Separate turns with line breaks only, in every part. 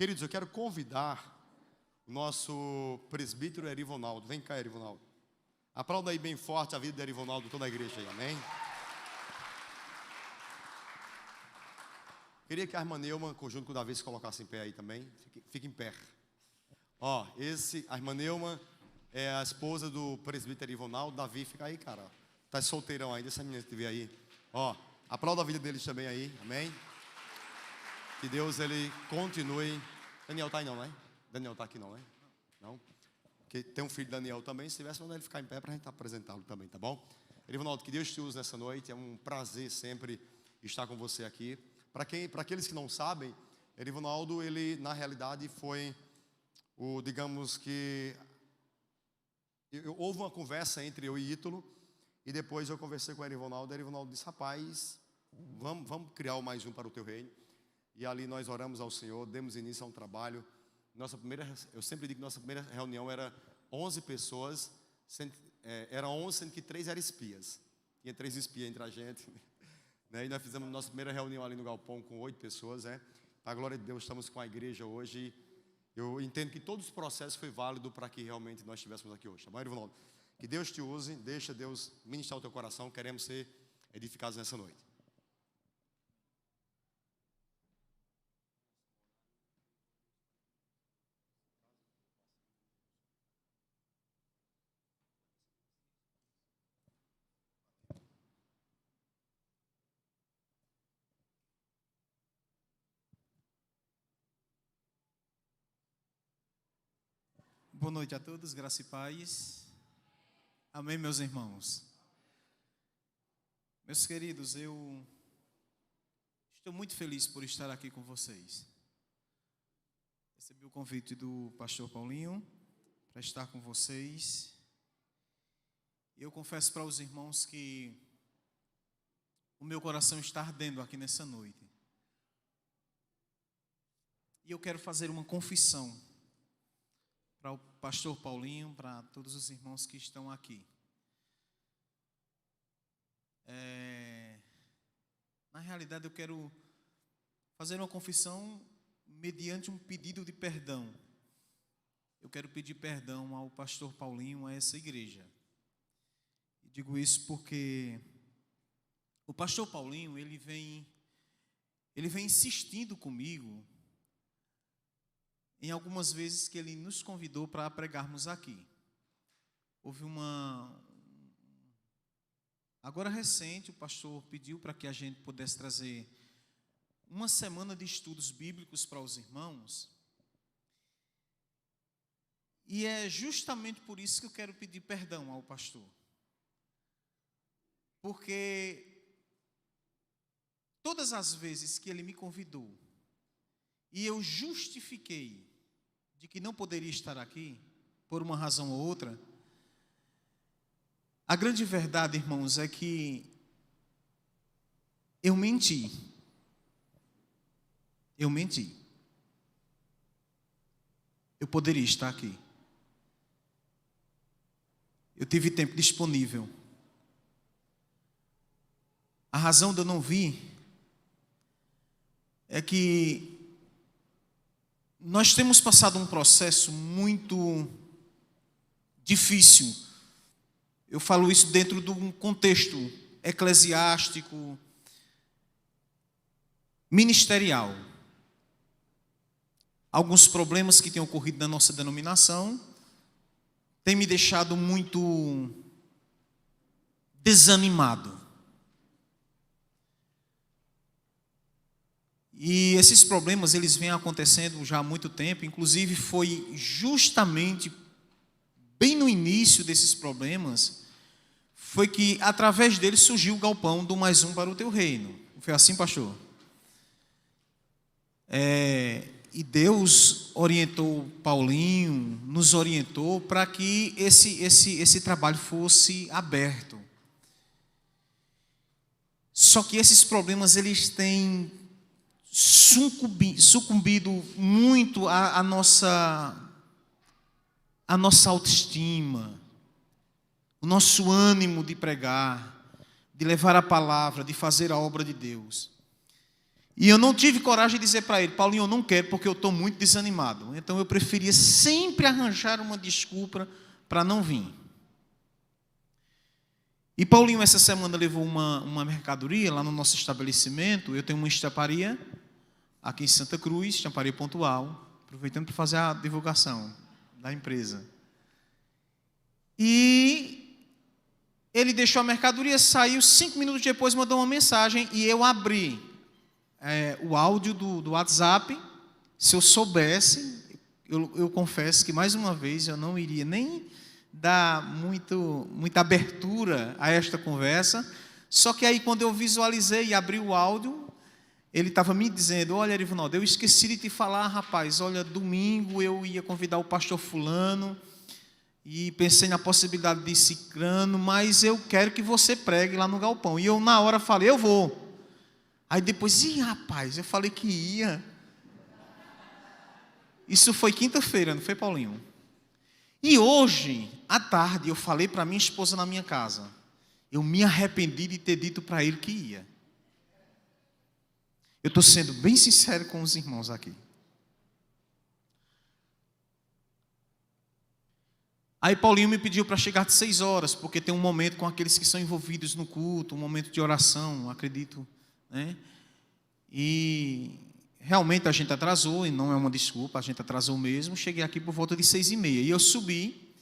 Queridos, eu quero convidar o nosso presbítero Erivonaldo. Vem cá, Erivonaldo. Aplauda aí bem forte a vida de Erivonaldo, toda a igreja aí, amém? Queria que a irmã Neuma, conjunto com o Davi, se colocasse em pé aí também. Fique em pé. Ó, a irmã Neuma é a esposa do presbítero Erivonaldo. Davi, fica aí, cara. Tá solteirão aí, deixa a menina te ver aí. Ó, aplauda a vida deles também aí, amém? Que Deus, ele continue. Daniel tá aí não, né? Daniel tá aqui não, né? Não? Porque tem um filho de Daniel também. Se tivesse, mandar ele ficar em pé para a gente apresentá-lo também, tá bom? Erivonaldo, que Deus te use nessa noite. É um prazer sempre estar com você aqui. Para aqueles que não sabem, Erivonaldo, ele na realidade foi digamos que houve uma conversa entre eu e Ítalo, e depois eu conversei com o Erivonaldo. Erivonaldo disse: rapaz, vamos criar mais um para o teu reino. E ali nós oramos ao Senhor, demos início a um trabalho. Eu sempre digo que nossa primeira reunião era 11 pessoas, era 11, sendo que 3 eram espias. Tinha 3 espias entre a gente, né? E nós fizemos nossa primeira reunião ali no Galpão com 8 pessoas, né? Para a glória de Deus, estamos com a igreja hoje. Eu entendo que todos os processos foi válido para que realmente nós estivéssemos aqui hoje, tá bom, Erivonaldo? Que Deus te use, deixa Deus ministrar o teu coração. Queremos ser edificados nessa noite.
Boa noite a todos, graça e paz. Amém, meus irmãos. Meus queridos, eu estou muito feliz por estar aqui com vocês. Recebi o convite do pastor Paulinho para estar com vocês. E eu confesso para os irmãos que o meu coração está ardendo aqui nessa noite. E eu quero fazer uma confissão para o pastor Paulinho, para todos os irmãos que estão aqui. Na realidade, eu quero fazer uma confissão mediante um pedido de perdão. Eu quero pedir perdão ao pastor Paulinho, a essa igreja. E digo isso porque o pastor Paulinho, ele vem insistindo comigo em algumas vezes que ele nos convidou para pregarmos aqui. Houve agora recente, o pastor pediu para que a gente pudesse trazer uma semana de estudos bíblicos para os irmãos. E é justamente por isso que eu quero pedir perdão ao pastor. Porque todas as vezes que ele me convidou e eu justifiquei de que não poderia estar aqui, por uma razão ou outra, a grande verdade, irmãos, é que eu menti. Eu menti. Eu poderia estar aqui. Eu tive tempo disponível. A razão de eu não vir é que nós temos passado um processo muito difícil. Eu falo isso dentro de um contexto eclesiástico, ministerial. Alguns problemas que têm ocorrido na nossa denominação têm me deixado muito desanimado. E esses problemas, eles vêm acontecendo já há muito tempo. Inclusive, foi justamente bem no início desses problemas, foi que através deles surgiu o galpão do Mais Um para o Teu Reino. Foi assim, pastor? E Deus orientou Paulinho, nos orientou para que esse trabalho fosse aberto. Só que esses problemas, eles têm sucumbido muito à nossa autoestima, o nosso ânimo de pregar, de levar a palavra, de fazer a obra de Deus. E eu não tive coragem de dizer para ele: Paulinho, eu não quero porque eu estou muito desanimado. Então eu preferia sempre arranjar uma desculpa para não vir. E Paulinho essa semana levou uma mercadoria lá no nosso estabelecimento. Eu tenho uma estamparia aqui em Santa Cruz, estamparia pontual, aproveitando para fazer a divulgação da empresa. E ele deixou a mercadoria, saiu, 5 minutos depois mandou uma mensagem e eu abri o áudio do WhatsApp. Se eu soubesse, eu confesso que mais uma vez eu não iria nem dar muita abertura a esta conversa. Só que aí quando eu visualizei e abri o áudio, ele estava me dizendo: olha, Erivanaldo, eu esqueci de te falar, rapaz, olha, domingo eu ia convidar o pastor fulano e pensei na possibilidade de cicrano, mas eu quero que você pregue lá no galpão. E eu na hora falei: eu vou. Aí depois, rapaz, eu falei que ia. Isso foi quinta-feira, não foi, Paulinho? E hoje, à tarde, eu falei para minha esposa na minha casa: eu me arrependi de ter dito para ele que ia. Eu estou sendo bem sincero com os irmãos aqui. Aí Paulinho me pediu para chegar de 6 horas, porque tem um momento com aqueles que são envolvidos no culto, um momento de oração, acredito, né? E realmente a gente atrasou, e não é uma desculpa, a gente atrasou mesmo. Cheguei aqui por volta de 6h30, e eu subi,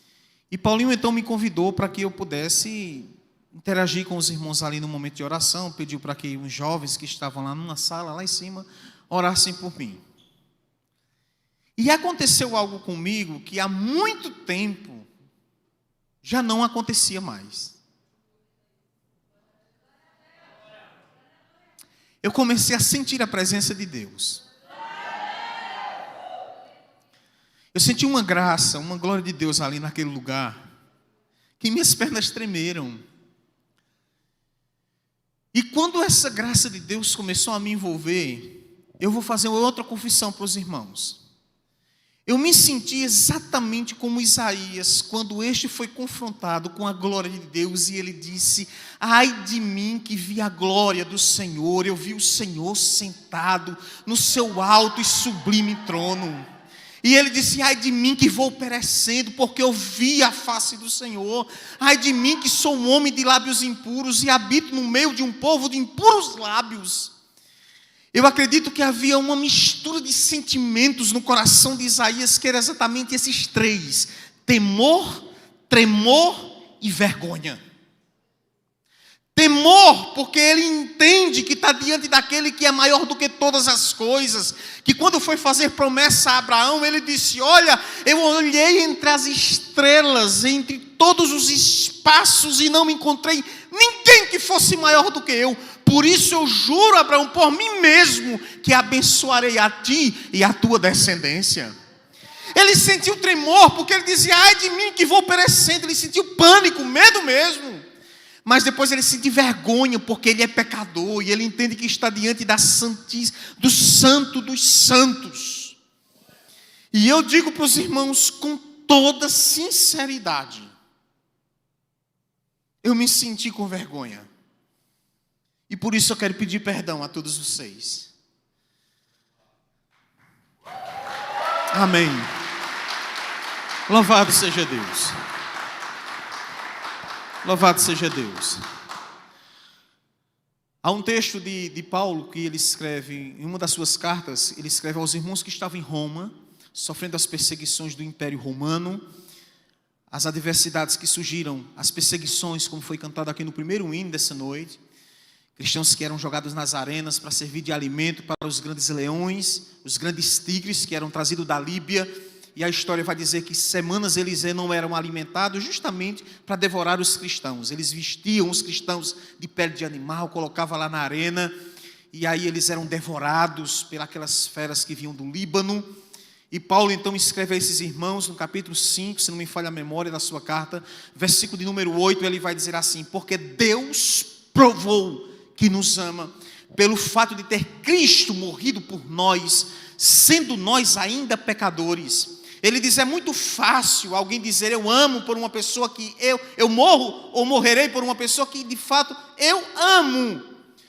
e Paulinho então me convidou para que eu pudesse interagir com os irmãos ali no momento de oração. Pediu para que os jovens que estavam lá numa sala, lá em cima, orassem por mim. E aconteceu algo comigo que há muito tempo já não acontecia mais. Eu comecei a sentir a presença de Deus. Eu senti uma graça, uma glória de Deus ali naquele lugar, que minhas pernas tremeram. E quando essa graça de Deus começou a me envolver, eu vou fazer outra confissão para os irmãos. Eu me senti exatamente como Isaías, quando este foi confrontado com a glória de Deus, e ele disse: ai de mim que vi a glória do Senhor, eu vi o Senhor sentado no seu alto e sublime trono. E ele disse: ai de mim que vou perecendo, porque eu vi a face do Senhor. Ai de mim que sou um homem de lábios impuros e habito no meio de um povo de impuros lábios. Eu acredito que havia uma mistura de sentimentos no coração de Isaías, que era exatamente esses 3: temor, tremor e vergonha. Temor, porque ele entende que está diante daquele que é maior do que todas as coisas, que quando foi fazer promessa a Abraão, ele disse: olha, eu olhei entre as estrelas, entre todos os espaços, e não encontrei ninguém que fosse maior do que eu. Por isso eu juro, Abraão, por mim mesmo, que abençoarei a ti e a tua descendência. Ele sentiu tremor, porque ele dizia: ai de mim que vou perecendo. Ele sentiu pânico, medo mesmo. Mas depois ele sente vergonha, porque ele é pecador, e ele entende que está diante da do Santo dos Santos. E eu digo para os irmãos com toda sinceridade, eu me senti com vergonha. E por isso eu quero pedir perdão a todos vocês. Amém. Louvado seja Deus. Louvado seja Deus. Há um texto de Paulo que ele escreve, em uma das suas cartas, ele escreve aos irmãos que estavam em Roma, sofrendo as perseguições do Império Romano, as adversidades que surgiram, as perseguições, como foi cantado aqui no primeiro hino dessa noite. Cristãos que eram jogados nas arenas para servir de alimento para os grandes leões, os grandes tigres que eram trazidos da Líbia. E a história vai dizer que semanas eles não eram alimentados justamente para devorar os cristãos. Eles vestiam os cristãos de pele de animal, colocavam lá na arena, e aí eles eram devorados pelas feras que vinham do Líbano. E Paulo então escreve a esses irmãos no capítulo 5, se não me falha a memória da sua carta, versículo de número 8, ele vai dizer assim: porque Deus provou que nos ama, pelo fato de ter Cristo morrido por nós, sendo nós ainda pecadores. Ele diz: é muito fácil alguém dizer eu amo por uma pessoa que eu morro ou morrerei por uma pessoa que de fato eu amo.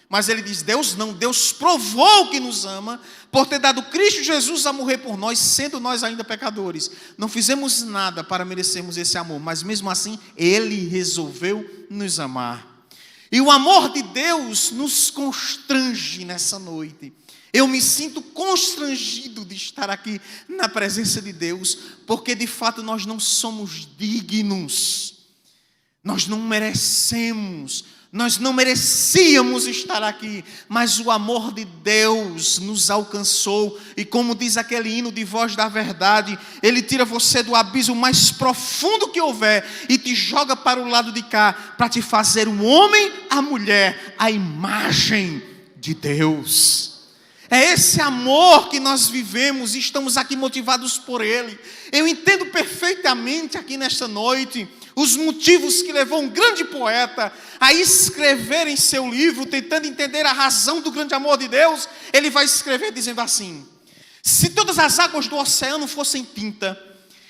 Mas ele diz, Deus não, Deus provou que nos ama por ter dado Cristo Jesus a morrer por nós, sendo nós ainda pecadores. Não fizemos nada para merecermos esse amor, mas mesmo assim, Ele resolveu nos amar. E o amor de Deus nos constrange nessa noite. Eu me sinto constrangido de estar aqui na presença de Deus, porque de fato nós não somos dignos, nós não merecemos, nós não merecíamos estar aqui, mas o amor de Deus nos alcançou, e como diz aquele hino de Voz da Verdade, Ele tira você do abismo mais profundo que houver, e te joga para o lado de cá, para te fazer um homem, a mulher, a imagem de Deus. É esse amor que nós vivemos e estamos aqui motivados por Ele. Eu entendo perfeitamente aqui nesta noite os motivos que levou um grande poeta a escrever em seu livro, tentando entender a razão do grande amor de Deus. Ele vai escrever dizendo assim: se todas as águas do oceano fossem tinta,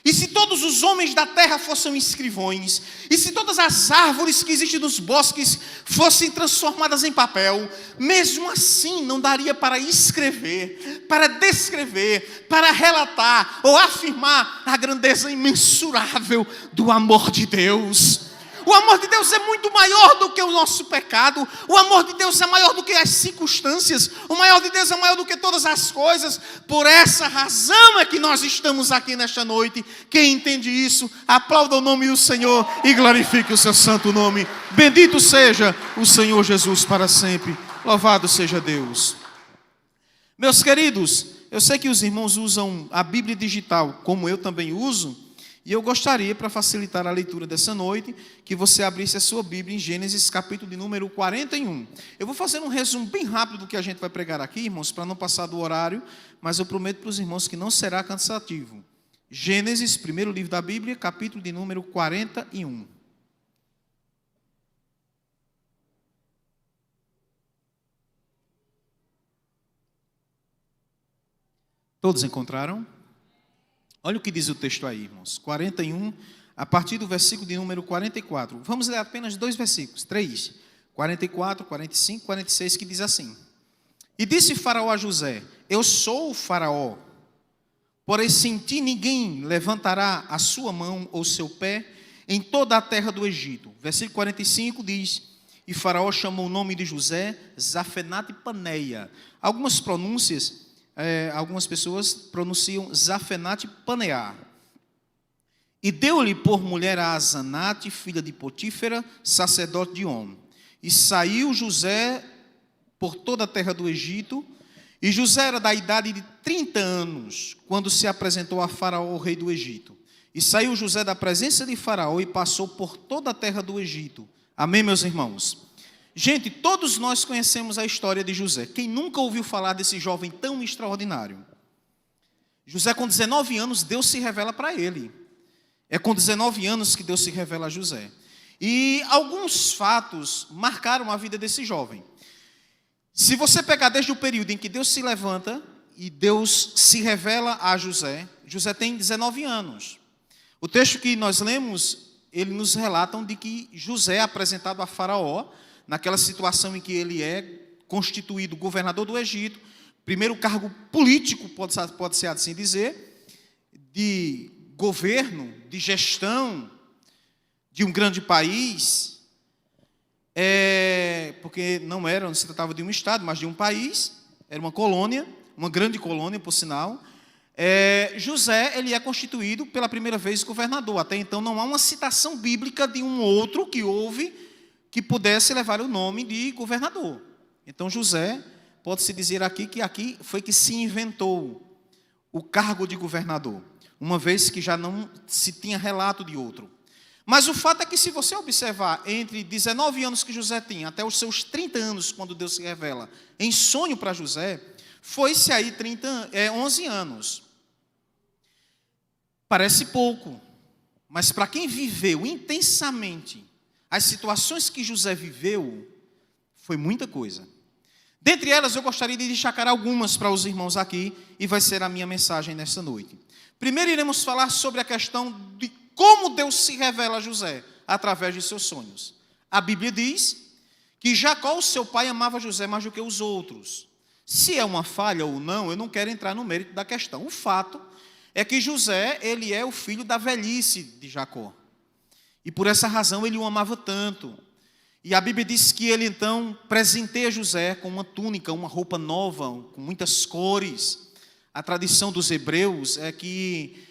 e se todos os homens da terra fossem escrivões, e se todas as árvores que existem nos bosques fossem transformadas em papel, mesmo assim não daria para escrever, para descrever, para relatar ou afirmar a grandeza imensurável do amor de Deus. O amor de Deus é muito maior do que o nosso pecado. O amor de Deus é maior do que as circunstâncias. O amor de Deus é maior do que todas as coisas. Por essa razão é que nós estamos aqui nesta noite. Quem entende isso, aplauda o nome do Senhor e glorifique o seu santo nome. Bendito seja o Senhor Jesus para sempre. Louvado seja Deus. Meus queridos, eu sei que os irmãos usam a Bíblia digital, como eu também uso. E eu gostaria, para facilitar a leitura dessa noite, que você abrisse a sua Bíblia em Gênesis, capítulo de número 41. Eu vou fazer um resumo bem rápido do que a gente vai pregar aqui, irmãos, para não passar do horário, mas eu prometo para os irmãos que não será cansativo. Gênesis, primeiro livro da Bíblia, capítulo de número 41. Todos encontraram? Olha o que diz o texto aí, irmãos. 41, a partir do versículo de número 44. Vamos ler apenas 2 versículos, 3. 44, 45, 46, que diz assim: E disse Faraó a José: Eu sou o Faraó, porém sem ti ninguém levantará a sua mão ou seu pé em toda a terra do Egito. Versículo 45 diz: E Faraó chamou o nome de José Zafenate Paneia. Algumas pronúncias... algumas pessoas pronunciam Zafenate Paneá. E deu-lhe por mulher a Azanate, filha de Potífera, sacerdote de On. E saiu José por toda a terra do Egito. E José era da idade de 30 anos, quando se apresentou a Faraó, o rei do Egito. E saiu José da presença de Faraó e passou por toda a terra do Egito. Amém, meus irmãos? Gente, todos nós conhecemos a história de José. Quem nunca ouviu falar desse jovem tão extraordinário? José, com 19 anos, Deus se revela para ele. É com 19 anos que Deus se revela a José. E alguns fatos marcaram a vida desse jovem. Se você pegar desde o período em que Deus se levanta e Deus se revela a José, José tem 19 anos. O texto que nós lemos, ele nos relata de que José é apresentado a Faraó, naquela situação em que ele é constituído governador do Egito, primeiro cargo político, pode ser assim dizer, de governo, de gestão de um grande país, porque não se tratava de um estado, mas de um país, era uma colônia, uma grande colônia, por sinal. José, ele é constituído pela primeira vez governador. Até então não há uma citação bíblica de um outro que houve que pudesse levar o nome de governador. Então José, pode-se dizer aqui que aqui foi que se inventou o cargo de governador, uma vez que já não se tinha relato de outro. Mas o fato é que, se você observar, entre 19 anos que José tinha, até os seus 30 anos, quando Deus se revela em sonho para José, foi-se aí 11 anos. Parece pouco, mas para quem viveu intensamente as situações que José viveu, foi muita coisa. Dentre elas, eu gostaria de destacar algumas para os irmãos aqui, e vai ser a minha mensagem nesta noite. Primeiro, iremos falar sobre a questão de como Deus se revela a José, através de seus sonhos. A Bíblia diz que Jacó, o seu pai, amava José mais do que os outros. Se é uma falha ou não, eu não quero entrar no mérito da questão. O fato é que José, ele é o filho da velhice de Jacó. E por essa razão ele o amava tanto. E a Bíblia diz que ele então presenteia José com uma túnica, uma roupa nova, com muitas cores. A tradição dos hebreus é que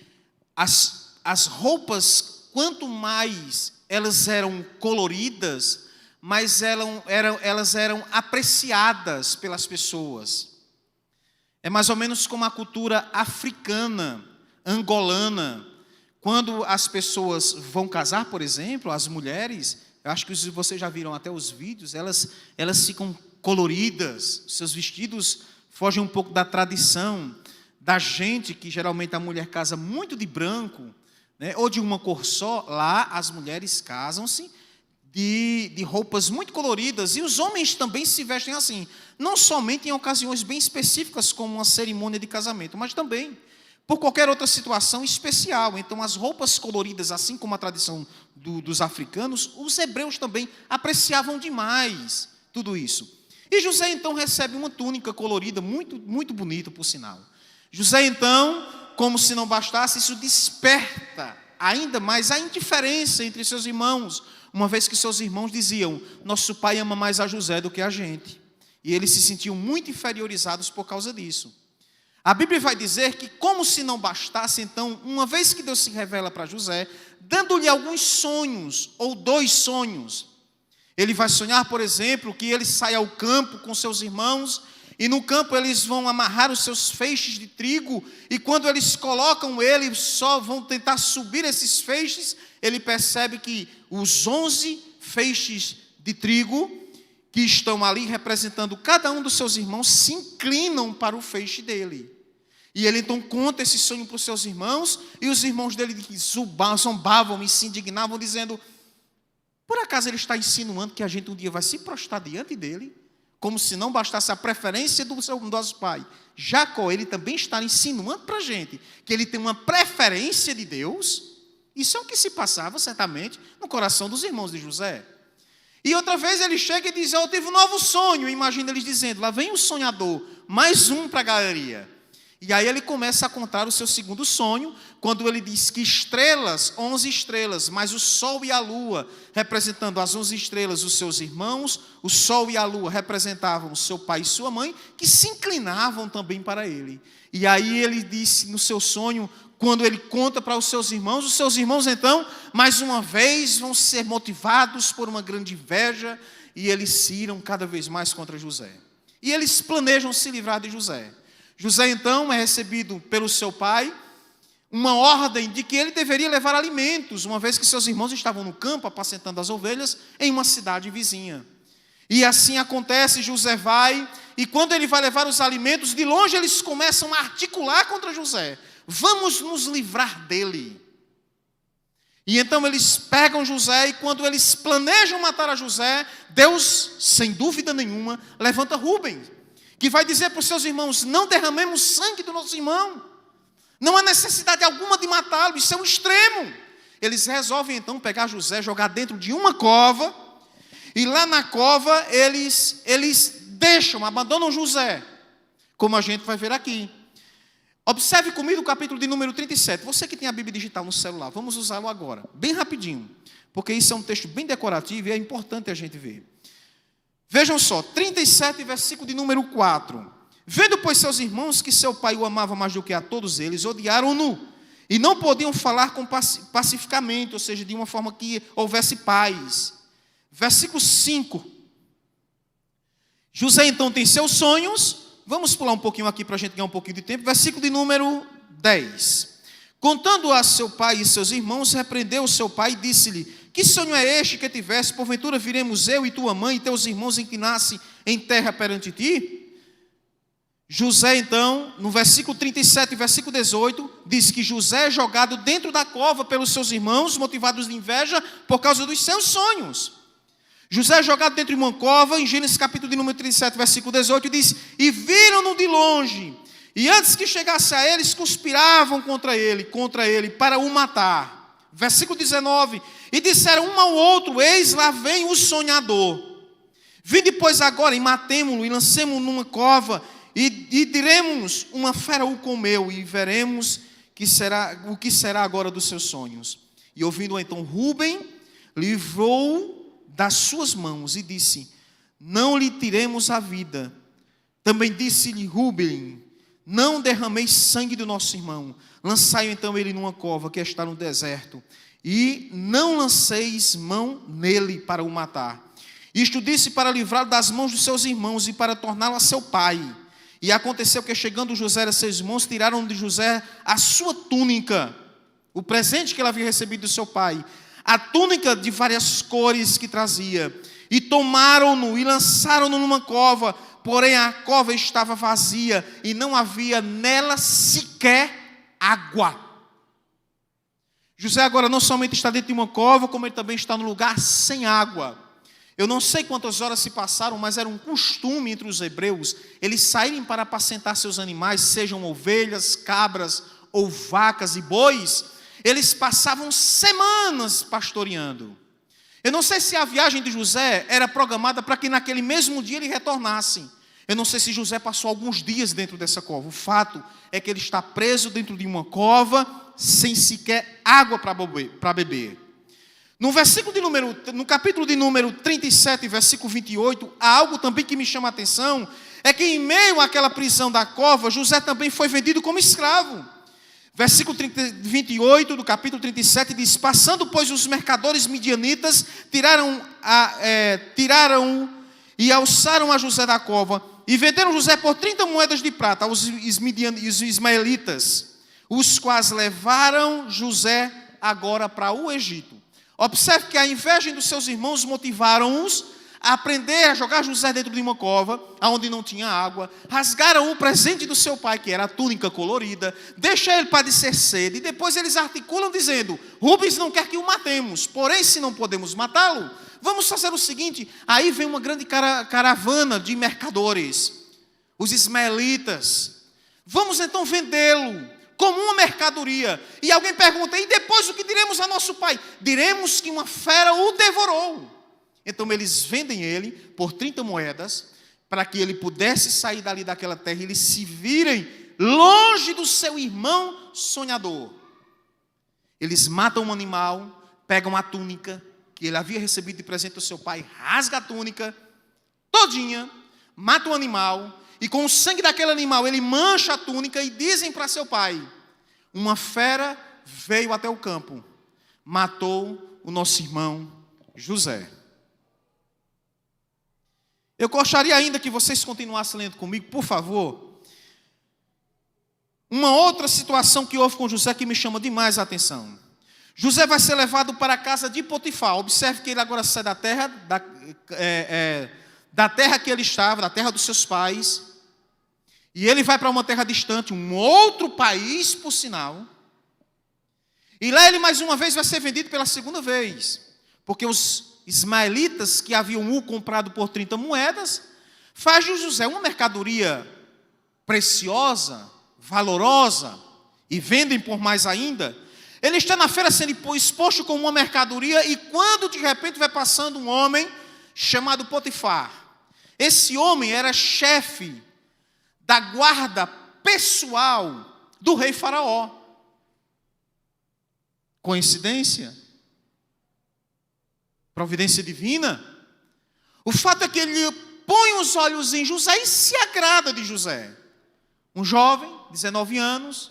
as roupas, quanto mais elas eram coloridas, mas elas eram apreciadas pelas pessoas. É mais ou menos como a cultura africana, angolana. Quando as pessoas vão casar, por exemplo, as mulheres, eu acho que vocês já viram até os vídeos, elas ficam coloridas, seus vestidos fogem um pouco da tradição da gente, que geralmente a mulher casa muito de branco, né, ou de uma cor só. Lá as mulheres casam-se de roupas muito coloridas, e os homens também se vestem assim, não somente em ocasiões bem específicas, como uma cerimônia de casamento, mas também por qualquer outra situação especial. Então, as roupas coloridas, assim como a tradição dos africanos, os hebreus também apreciavam demais tudo isso. E José, então, recebe uma túnica colorida, muito, muito bonita, por sinal. José, então, como se não bastasse, isso desperta ainda mais a indiferença entre seus irmãos, uma vez que seus irmãos diziam: nosso pai ama mais a José do que a gente. E eles se sentiam muito inferiorizados por causa disso. A Bíblia vai dizer que, como se não bastasse, então, uma vez que Deus se revela para José, dando-lhe alguns sonhos, ou 2 sonhos. Ele vai sonhar, por exemplo, que ele sai ao campo com seus irmãos, e no campo eles vão amarrar os seus feixes de trigo, e quando eles colocam ele, só vão tentar subir esses feixes, ele percebe que os 11 feixes de trigo que estão ali representando cada um dos seus irmãos se inclinam para o feixe dele. E ele então conta esse sonho para os seus irmãos, e os irmãos dele zombavam e se indignavam, dizendo: por acaso ele está insinuando que a gente um dia vai se prostrar diante dele? Como se não bastasse a preferência do nosso pai Jacó, ele também está insinuando para a gente que ele tem uma preferência de Deus. Isso é o que se passava certamente no coração dos irmãos de José. E outra vez ele chega e diz: eu tive um novo sonho. Imagina eles dizendo: lá vem um sonhador, mais um para a galeria. E aí ele começa a contar o seu segundo sonho, quando ele diz que estrelas, 11 estrelas, mas o sol e a lua, representando as 11 estrelas, os seus irmãos, o sol e a lua representavam o seu pai e sua mãe, que se inclinavam também para ele. E aí ele disse no seu sonho, quando ele conta para os seus irmãos então, mais uma vez, vão ser motivados por uma grande inveja, e eles se iram cada vez mais contra José. E eles planejam se livrar de José. José, então, é recebido pelo seu pai uma ordem de que ele deveria levar alimentos, uma vez que seus irmãos estavam no campo, apacentando as ovelhas, em uma cidade vizinha. E assim acontece, José vai, e quando ele vai levar os alimentos, de longe eles começam a articular contra José: vamos nos livrar dele. E então eles pegam José, e quando eles planejam matar a José, Deus, sem dúvida nenhuma, levanta Rubens, que vai dizer para os seus irmãos: não derramemos sangue do nosso irmão, não há necessidade alguma de matá-lo, isso é um extremo. Eles resolvem então pegar José, jogar dentro de uma cova, e lá na cova eles abandonam José, como a gente vai ver aqui. Observe comigo o capítulo de número 37, você que tem a Bíblia digital no celular, vamos usá-lo agora, bem rapidinho, porque isso é um texto bem decorativo e é importante a gente ver. Vejam só, 37, versículo de número 4. Vendo, pois, seus irmãos que seu pai o amava mais do que a todos eles, odiaram-no, e não podiam falar pacificamente, ou seja, de uma forma que houvesse paz. Versículo 5. José, então, tem seus sonhos. Vamos pular um pouquinho aqui para a gente ganhar um pouquinho de tempo. Versículo de número 10. Contando a seu pai e seus irmãos, repreendeu o seu pai e disse-lhe: que sonho é este que tivesse? Porventura viremos eu e tua mãe e teus irmãos inclinar-se em terra perante ti? José, então, no versículo 37 e versículo 18, diz que José é jogado dentro da cova pelos seus irmãos, motivados de inveja por causa dos seus sonhos. José é jogado dentro de uma cova, em Gênesis capítulo de número 37, versículo 18, diz: e viram-no de longe, e antes que chegasse a eles, conspiravam contra ele, para o matar. Versículo 19, e disseram um ao outro: eis lá vem o sonhador. Vinde, pois, agora e matemo-lo e lancemo-o numa cova e diremos, uma fera o comeu e veremos o que será agora dos seus sonhos. E ouvindo então Rúben, livrou das suas mãos e disse, não lhe tiremos a vida. Também disse-lhe Rúben, não derrameis sangue do nosso irmão. Lançai então ele numa cova que está no deserto, e não lanceis mão nele para o matar. Isto disse para livrá-lo das mãos dos seus irmãos e para torná-lo a seu pai. E aconteceu que, chegando José a seus irmãos, tiraram de José a sua túnica, o presente que ele havia recebido do seu pai, a túnica de várias cores que trazia, e tomaram-no e lançaram-no numa cova, porém a cova estava vazia e não havia nela sequer água. José agora não somente está dentro de uma cova, como ele também está num lugar sem água. Eu não sei quantas horas se passaram, mas era um costume entre os hebreus eles saírem para apacentar seus animais, sejam ovelhas, cabras ou vacas e bois. Eles passavam semanas pastoreando. Eu não sei se a viagem de José era programada para que naquele mesmo dia ele retornasse. Eu não sei se José passou alguns dias dentro dessa cova. O fato é que ele está preso dentro de uma cova, sem sequer água para beber. No capítulo de número 37, versículo 28, há algo também que me chama a atenção, é que em meio àquela prisão da cova, José também foi vendido como escravo. Versículo 28 do capítulo 37 diz, passando, pois, os mercadores midianitas, tiraram e alçaram a José da cova, e venderam José por 30 moedas de prata aos ismaelitas, os quais levaram José agora para o Egito. Observe que a inveja dos seus irmãos motivaram-os a aprender a jogar José dentro de uma cova, onde não tinha água, rasgaram o presente do seu pai, que era a túnica colorida, deixam ele padecer sede, e depois eles articulam dizendo, Rubens não quer que o matemos, porém se não podemos matá-lo, vamos fazer o seguinte, aí vem uma grande caravana de mercadores, os ismaelitas, vamos então vendê-lo como uma mercadoria. E alguém pergunta, e depois o que diremos a nosso pai? Diremos que uma fera o devorou. Então eles vendem ele por 30 moedas, para que ele pudesse sair dali daquela terra e eles se virem longe do seu irmão sonhador. Eles matam um animal, pegam a túnica que ele havia recebido de presente do seu pai, rasga a túnica todinha, matam o animal, e com o sangue daquele animal ele mancha a túnica e dizem para seu pai, uma fera veio até o campo, matou o nosso irmão José. Eu gostaria ainda que vocês continuassem lendo comigo, por favor. Uma outra situação que houve com José que me chama demais a atenção. José vai ser levado para a casa de Potifar. Observe que ele agora sai da terra, da terra que ele estava, da terra dos seus pais, e ele vai para uma terra distante, um outro país, por sinal. E lá ele mais uma vez vai ser vendido pela segunda vez, porque os ismaelitas que haviam o comprado por 30 moedas, faz de José uma mercadoria preciosa, valorosa, e vendem por mais ainda. Ele está na feira sendo exposto como uma mercadoria, e quando de repente vai passando um homem chamado Potifar. Esse homem era chefe da guarda pessoal do rei Faraó. Coincidência? Providência divina? O fato é que ele põe os olhos em José e se agrada de José. Um jovem, 19 anos,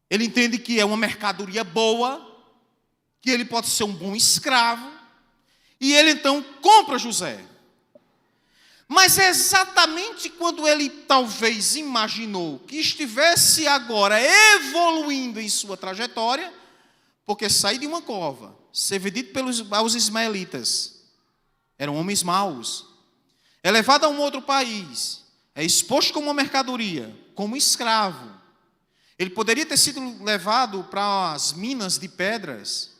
ele entende que é uma mercadoria boa, que ele pode ser um bom escravo, e ele então compra José. Mas é exatamente quando ele talvez imaginou que estivesse agora evoluindo em sua trajetória, porque sair de uma cova, ser vendido aos ismaelitas, eram homens maus, é levado a um outro país, é exposto como uma mercadoria, como escravo. Ele poderia ter sido levado para as minas de pedras,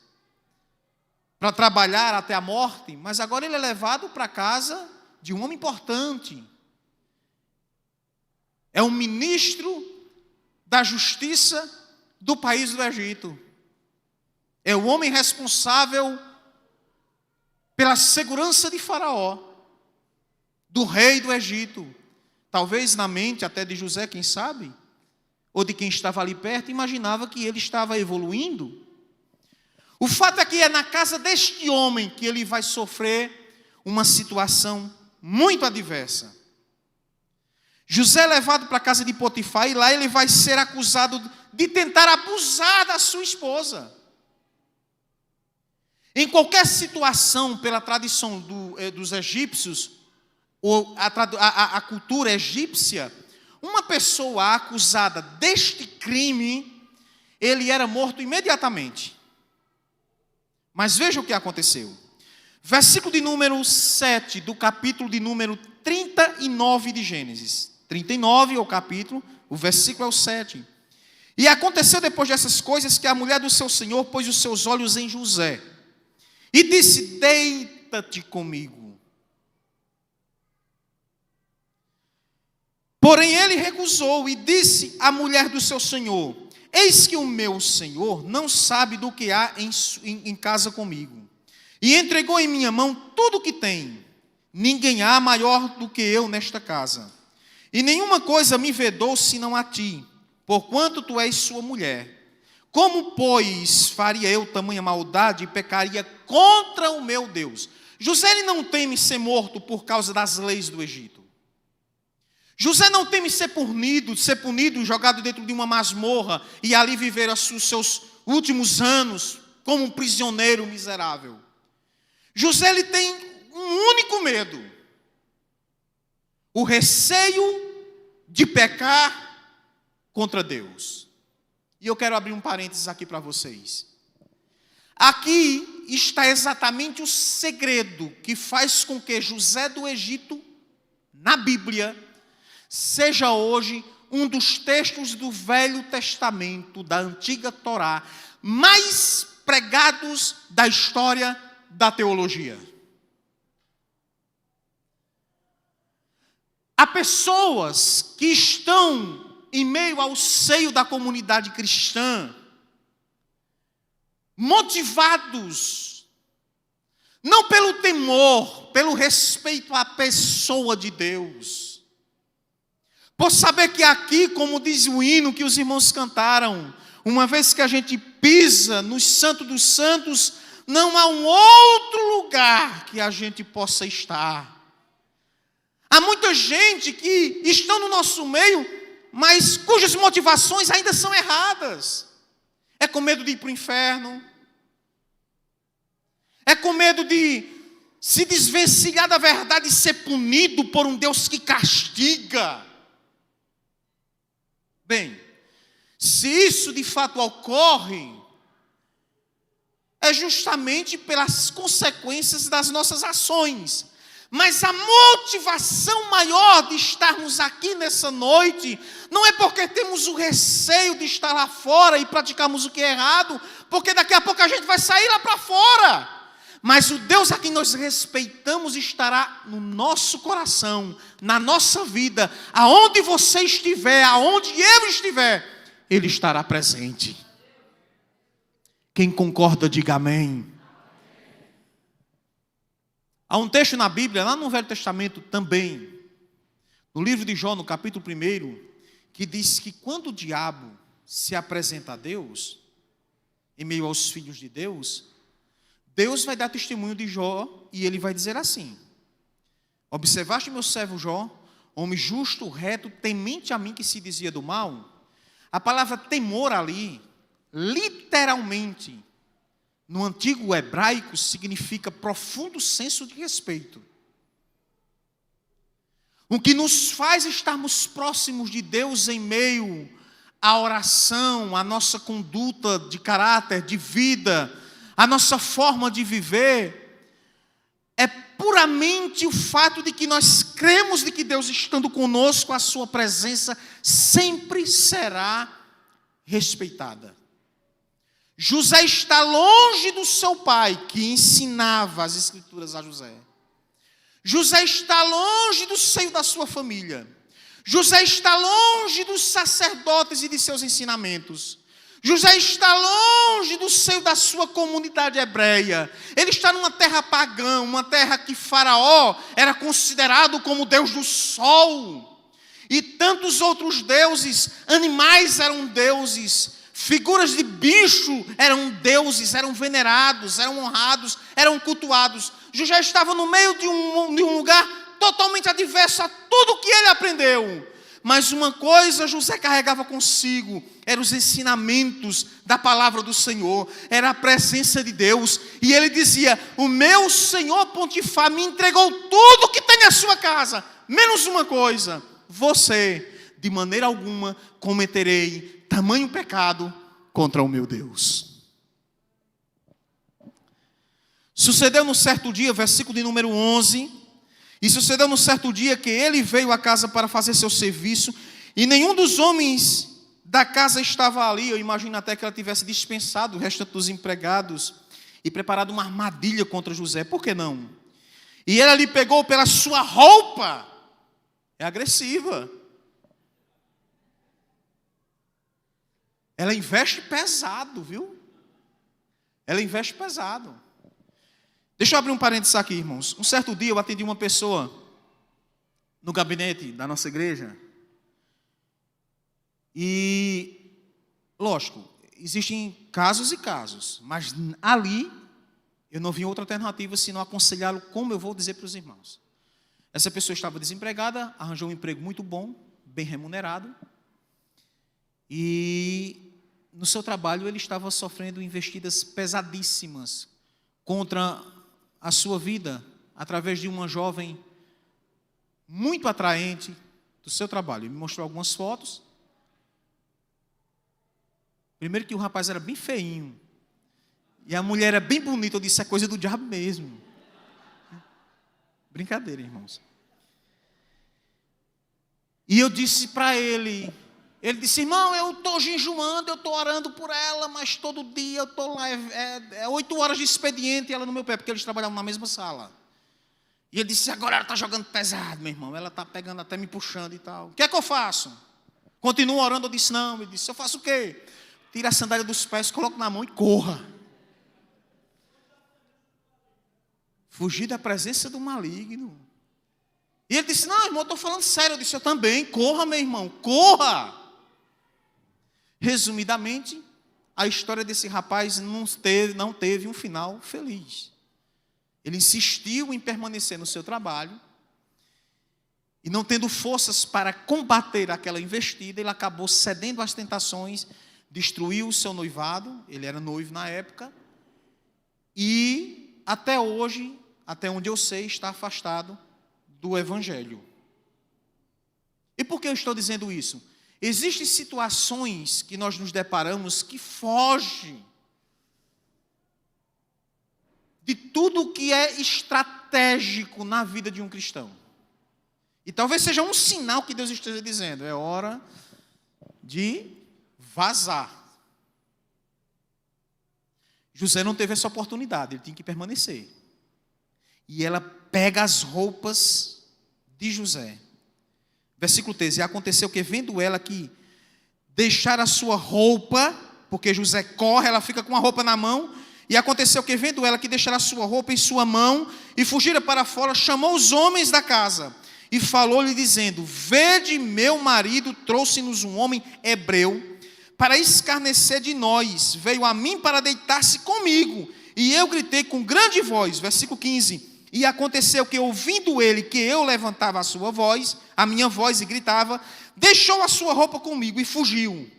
para trabalhar até a morte, mas agora ele é levado para a casa de um homem importante. É um ministro da justiça do país do Egito. É o homem responsável pela segurança de Faraó, do rei do Egito, talvez na mente até de José, quem sabe, ou de quem estava ali perto, imaginava que ele estava evoluindo. O fato é que é na casa deste homem que ele vai sofrer uma situação muito adversa. José é levado para a casa de Potifar e lá ele vai ser acusado de tentar abusar da sua esposa. Em qualquer situação, pela tradição dos egípcios, ou a cultura egípcia, uma pessoa acusada deste crime, ele era morto imediatamente. Mas veja o que aconteceu. Versículo de número 7 do capítulo de número 39 de Gênesis. 39 é o capítulo, o versículo é o 7. E aconteceu depois dessas coisas que a mulher do seu senhor pôs os seus olhos em José e disse: deita-te comigo. Porém ele recusou e disse à mulher do seu senhor: eis que o meu senhor não sabe do que há em casa comigo. E entregou em minha mão tudo o que tem. Ninguém há maior do que eu nesta casa. E nenhuma coisa me vedou senão a ti, porquanto tu és sua mulher. Como, pois, faria eu tamanha maldade e pecaria contra o meu Deus? José ele não teme ser morto por causa das leis do Egito. José não teme ser punido, jogado dentro de uma masmorra e ali viver os seus últimos anos como um prisioneiro miserável. José ele tem um único medo: o receio de pecar contra Deus. E eu quero abrir um parênteses aqui para vocês. Aqui está exatamente o segredo que faz com que José do Egito, na Bíblia, seja hoje um dos textos do Velho Testamento, da Antiga Torá, mais pregados da história da teologia. Há pessoas que estão em meio ao seio da comunidade cristã, motivados, não pelo temor, pelo respeito à pessoa de Deus, por saber que aqui, como diz o hino que os irmãos cantaram, uma vez que a gente pisa no Santo dos Santos, não há um outro lugar que a gente possa estar. Há muita gente que está no nosso meio, mas cujas motivações ainda são erradas. É com medo de ir para o inferno. É com medo de se desvencilhar da verdade e ser punido por um Deus que castiga. Bem, se isso de fato ocorre, é justamente pelas consequências das nossas ações. Mas a motivação maior de estarmos aqui nessa noite não é porque temos o receio de estar lá fora e praticarmos o que é errado, porque daqui a pouco a gente vai sair lá para fora. Mas o Deus a quem nós respeitamos estará no nosso coração, na nossa vida, aonde você estiver, aonde eu estiver, Ele estará presente. Quem concorda, diga amém. Há um texto na Bíblia, lá no Velho Testamento também, no livro de Jó, no capítulo 1, que diz que quando o diabo se apresenta a Deus, em meio aos filhos de Deus, Deus vai dar testemunho de Jó e ele vai dizer assim: observaste meu servo Jó, homem justo, reto, temente a mim que se dizia do mal? A palavra temor ali, literalmente, no antigo hebraico, significa profundo senso de respeito. O que nos faz estarmos próximos de Deus em meio à oração, à nossa conduta de caráter, de vida, a nossa forma de viver, é puramente o fato de que nós cremos de que Deus, estando conosco, a sua presença sempre será respeitada. José está longe do seu pai, que ensinava as escrituras a José. José está longe do seio da sua família. José está longe dos sacerdotes e de seus ensinamentos. José está longe do seio da sua comunidade hebreia. Ele está numa terra pagã, uma terra que Faraó era considerado como Deus do sol. E tantos outros deuses, animais eram deuses, figuras de bicho eram deuses, eram venerados, eram honrados, eram cultuados. José estava no meio de um lugar totalmente adverso a tudo que ele aprendeu. Mas uma coisa José carregava consigo, eram os ensinamentos da palavra do Senhor, era a presença de Deus. E ele dizia: o meu senhor Potifar me entregou tudo que tem na sua casa, menos uma coisa: você, de maneira alguma, cometerei tamanho pecado contra o meu Deus. Sucedeu no certo dia, versículo de número 11... E sucedeu no certo dia que ele veio à casa para fazer seu serviço, e nenhum dos homens da casa estava ali. Eu imagino até que ela tivesse dispensado o restante dos empregados e preparado uma armadilha contra José. Por que não? E ele ali pegou pela sua roupa. É agressiva. Ela investe pesado, viu? Ela investe pesado. Deixa eu abrir um parênteses aqui, irmãos. Um certo dia eu atendi uma pessoa no gabinete da nossa igreja. E, lógico, existem casos e casos. Mas ali, eu não vi outra alternativa senão aconselhá-lo como eu vou dizer para os irmãos. Essa pessoa estava desempregada, arranjou um emprego muito bom, bem remunerado. E no seu trabalho ele estava sofrendo investidas pesadíssimas contra a sua vida, através de uma jovem muito atraente do seu trabalho. Ele me mostrou algumas fotos. Primeiro que o rapaz era bem feinho, e a mulher era bem bonita. Eu disse: é coisa do diabo mesmo. Brincadeira, irmãos. E eu disse para ele disse: irmão, eu estou jejuando, eu estou orando por ela, mas todo dia eu estou lá, é 8 horas de expediente, e ela no meu pé, porque eles trabalhavam na mesma sala. E ele disse: agora ela está jogando pesado, meu irmão, ela está pegando até me puxando e tal. O que é que eu faço? Continuo orando. Eu disse: não. Ele disse: eu faço o quê? Tira a sandália dos pés, coloco na mão e corra. Fugir da presença do maligno. E ele disse: não, irmão, eu estou falando sério. Eu disse: eu também. Corra, meu irmão, corra. Resumidamente, a história desse rapaz não teve um final feliz. Ele insistiu em permanecer no seu trabalho, e não tendo forças para combater aquela investida, ele acabou cedendo às tentações, destruiu o seu noivado. Ele era noivo na época, e até hoje, até onde eu sei, está afastado do Evangelho. E por que eu estou dizendo isso? Existem situações que nós nos deparamos que fogem de tudo que é estratégico na vida de um cristão. E talvez seja um sinal que Deus esteja dizendo: é hora de vazar. José não teve essa oportunidade, ele tinha que permanecer. E ela pega as roupas de José. Versículo 13, e aconteceu que, vendo ela que deixar a sua roupa, porque José corre, ela fica com a roupa na mão, e aconteceu que, vendo ela que deixar a sua roupa em sua mão, e fugira para fora, chamou os homens da casa, e falou-lhe dizendo: vede, meu marido trouxe-nos um homem hebreu, para escarnecer de nós, veio a mim para deitar-se comigo, e eu gritei com grande voz. Versículo 15, e aconteceu que, ouvindo ele que eu levantava a sua voz, a minha voz, e gritava, deixou a sua roupa comigo e fugiu.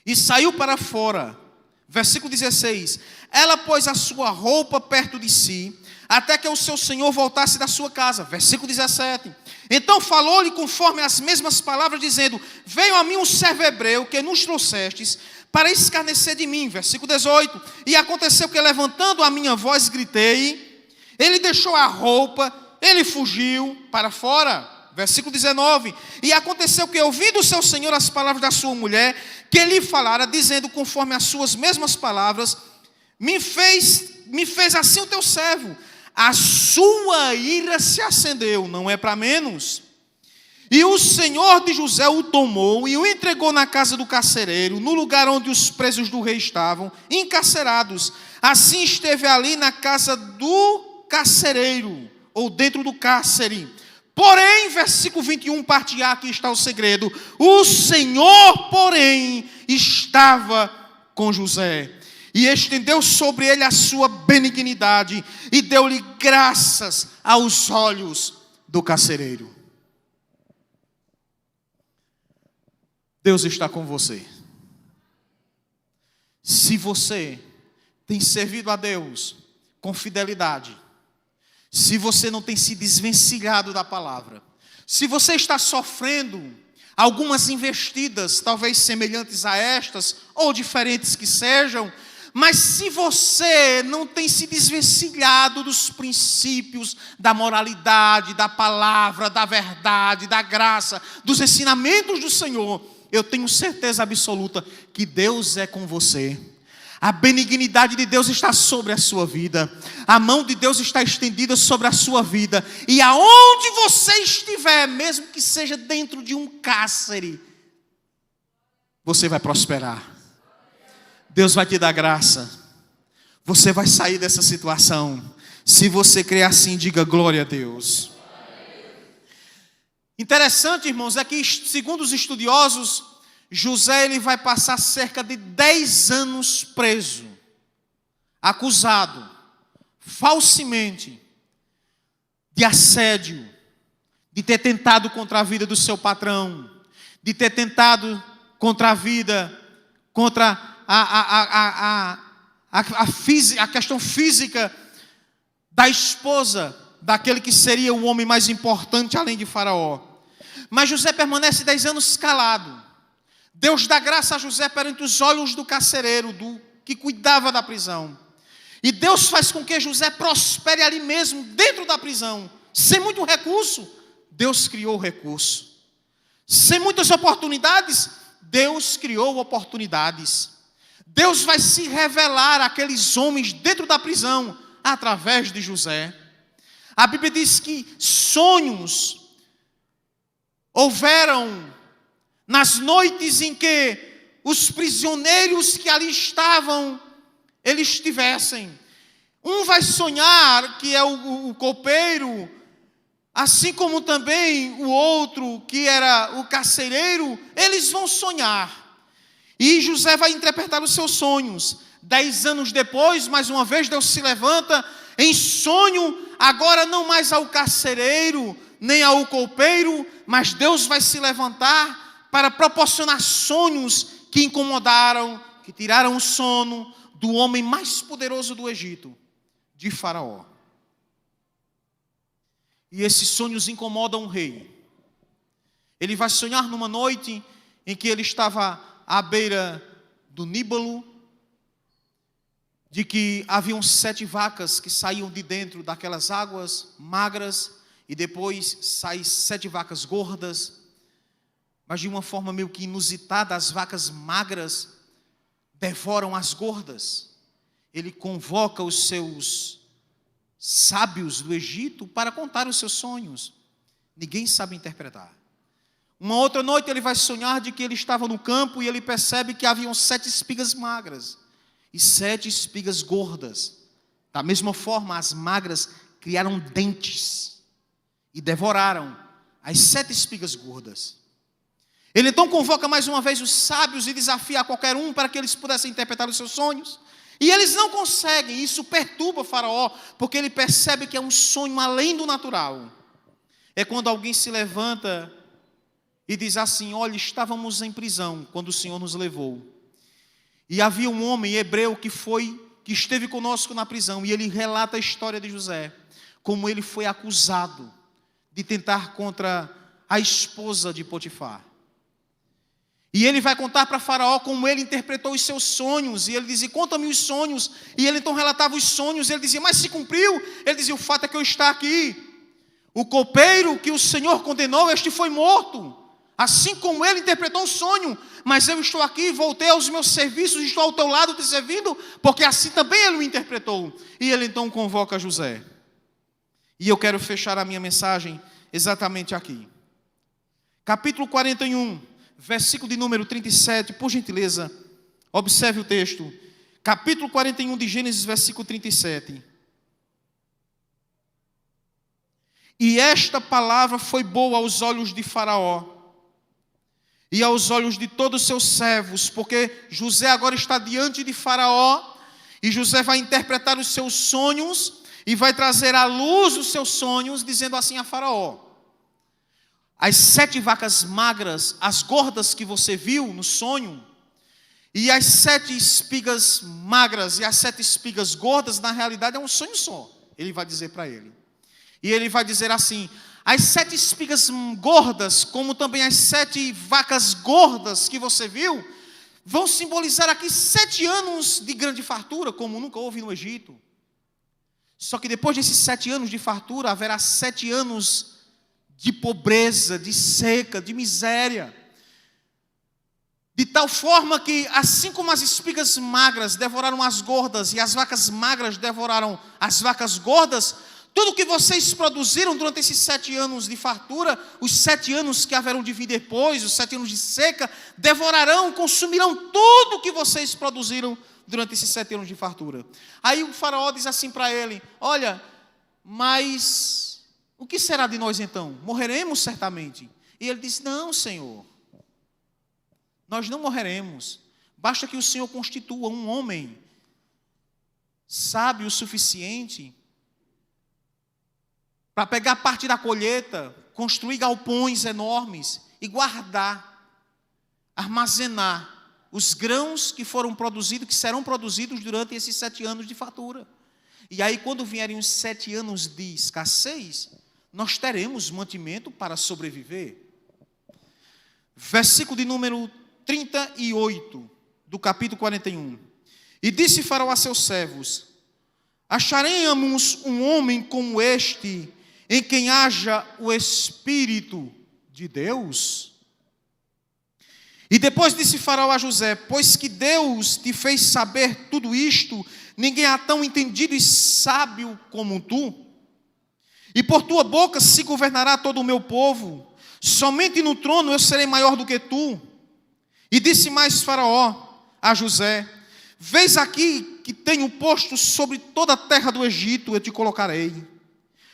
E saiu para fora. Versículo 16. Ela pôs a sua roupa perto de si, até que o seu senhor voltasse da sua casa. Versículo 17. Então falou-lhe conforme as mesmas palavras, dizendo: veio a mim um servo hebreu que nos trouxestes para escarnecer de mim. Versículo 18. E aconteceu que, levantando a minha voz, gritei. Ele deixou a roupa, ele fugiu para fora. Versículo 19. E aconteceu que, ouvindo o seu senhor as palavras da sua mulher, que lhe falara, dizendo conforme as suas mesmas palavras, me fez assim o teu servo. A sua ira se acendeu, não é para menos. E o senhor de José o tomou e o entregou na casa do carcereiro, no lugar onde os presos do rei estavam, encarcerados. Assim esteve ali na casa do carcereiro, ou dentro do cárcere. Porém, versículo 21, parte A, aqui está o segredo. O Senhor, porém, estava com José. E estendeu sobre ele a sua benignidade, e deu-lhe graças aos olhos do carcereiro. Deus está com você. Se você tem servido a Deus com fidelidade, se você não tem se desvencilhado da palavra, se você está sofrendo algumas investidas, talvez semelhantes a estas, ou diferentes que sejam, mas se você não tem se desvencilhado dos princípios da moralidade, da palavra, da verdade, da graça, dos ensinamentos do Senhor, eu tenho certeza absoluta que Deus é com você. A benignidade de Deus está sobre a sua vida. A mão de Deus está estendida sobre a sua vida. E aonde você estiver, mesmo que seja dentro de um cárcere, você vai prosperar. Deus vai te dar graça. Você vai sair dessa situação. Se você crer assim, diga glória a Deus. Interessante, irmãos, é que segundo os estudiosos, José ele vai passar cerca de 10 anos preso, acusado, falsamente, de assédio, de ter tentado contra a vida do seu patrão, de ter tentado contra a vida, contra a questão física da esposa, daquele que seria o homem mais importante além de Faraó. Mas José permanece 10 anos calado. Deus dá graça a José perante os olhos do carcereiro, do que cuidava da prisão. E Deus faz com que José prospere ali mesmo, dentro da prisão. Sem muito recurso, Deus criou o recurso. Sem muitas oportunidades, Deus criou oportunidades. Deus vai se revelar àqueles homens dentro da prisão, através de José. A Bíblia diz que sonhos houveram nas noites em que os prisioneiros que ali estavam, eles tivessem. Um vai sonhar, que é o copeiro, assim como também o outro, que era o carcereiro, eles vão sonhar. E José vai interpretar os seus sonhos. 10 anos depois, mais uma vez, Deus se levanta em sonho, agora não mais ao carcereiro, nem ao copeiro, mas Deus vai se levantar para proporcionar sonhos que incomodaram, que tiraram o sono do homem mais poderoso do Egito, de Faraó. E esses sonhos incomodam o rei. Ele vai sonhar numa noite em que ele estava à beira do Níbalo, de que haviam 7 vacas que saíam de dentro daquelas águas magras, e depois saem 7 vacas gordas, mas de uma forma meio que inusitada, as vacas magras devoram as gordas. Ele convoca os seus sábios do Egito para contar os seus sonhos. Ninguém sabe interpretar. Uma outra noite ele vai sonhar de que ele estava no campo e ele percebe que haviam 7 espigas magras e 7 espigas gordas. Da mesma forma, as magras criaram dentes e devoraram as 7 espigas gordas. Ele então convoca mais uma vez os sábios e desafia a qualquer um para que eles pudessem interpretar os seus sonhos. E eles não conseguem, isso perturba Faraó, porque ele percebe que é um sonho além do natural. É quando alguém se levanta e diz assim: olha, estávamos em prisão quando o Senhor nos levou. E havia um homem hebreu que esteve conosco na prisão, e ele relata a história de José, como ele foi acusado de tentar contra a esposa de Potifar. E ele vai contar para Faraó como ele interpretou os seus sonhos. E ele dizia: conta-me os sonhos. E ele então relatava os sonhos. E ele dizia: mas se cumpriu? Ele dizia: o fato é que eu estou aqui. O copeiro que o Senhor condenou, este foi morto. Assim como ele interpretou o sonho. Mas eu estou aqui, voltei aos meus serviços, estou ao teu lado te servindo, porque assim também ele o interpretou. E ele então convoca José. E eu quero fechar a minha mensagem exatamente aqui. capítulo 41, versículo de número 37, por gentileza, observe o texto. Capítulo 41 de Gênesis, versículo 37. E esta palavra foi boa aos olhos de Faraó e aos olhos de todos os seus servos, porque José agora está diante de Faraó, e José vai interpretar os seus sonhos e vai trazer à luz os seus sonhos, dizendo assim a Faraó: as 7 vacas magras, as gordas que você viu no sonho, e as 7 espigas magras e as 7 espigas gordas, na realidade é um sonho só. Ele vai dizer para ele. E ele vai dizer assim: as 7 espigas gordas, como também as 7 vacas gordas que você viu, vão simbolizar aqui 7 anos de grande fartura, como nunca houve no Egito. Só que depois desses 7 anos de fartura, haverá 7 anos de pobreza, de seca, de miséria. De tal forma que, assim como as espigas magras devoraram as gordas e as vacas magras devoraram as vacas gordas, tudo que vocês produziram durante esses 7 anos de fartura, os 7 anos que haverão de vir depois, os 7 anos de seca, devorarão, consumirão tudo que vocês produziram durante esses 7 anos de fartura. Aí o faraó diz assim para ele: olha, mas o que será de nós então? Morreremos certamente. E ele diz: não, Senhor, nós não morreremos. Basta que o Senhor constitua um homem sábio o suficiente para pegar parte da colheita, construir galpões enormes e guardar, armazenar os grãos que foram produzidos, que serão produzidos durante esses 7 anos de fartura. E aí, quando vierem os 7 anos de escassez, nós teremos mantimento para sobreviver. Versículo de número 38 do capítulo 41. E disse Faraó a seus servos: acharemos um homem como este, em quem haja o Espírito de Deus? E depois disse Faraó a José: pois que Deus te fez saber tudo isto, ninguém há tão entendido e sábio como tu. E por tua boca se governará todo o meu povo. Somente no trono eu serei maior do que tu. E disse mais Faraó a José: vês aqui que tenho posto sobre toda a terra do Egito, eu te colocarei.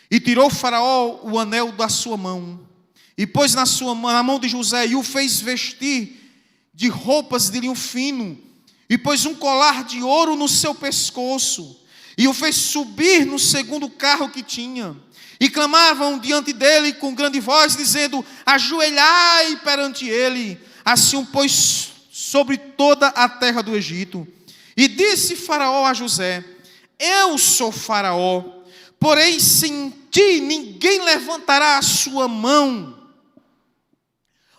E tirou Faraó o anel da sua mão, e pôs na mão de José, e o fez vestir de roupas de linho fino, e pôs um colar de ouro no seu pescoço, e o fez subir no segundo carro que tinha. E clamavam diante dele com grande voz, dizendo: ajoelhai perante ele. Assim o pôs sobre toda a terra do Egito. E disse Faraó a José: eu sou Faraó, porém sem ti ninguém levantará a sua mão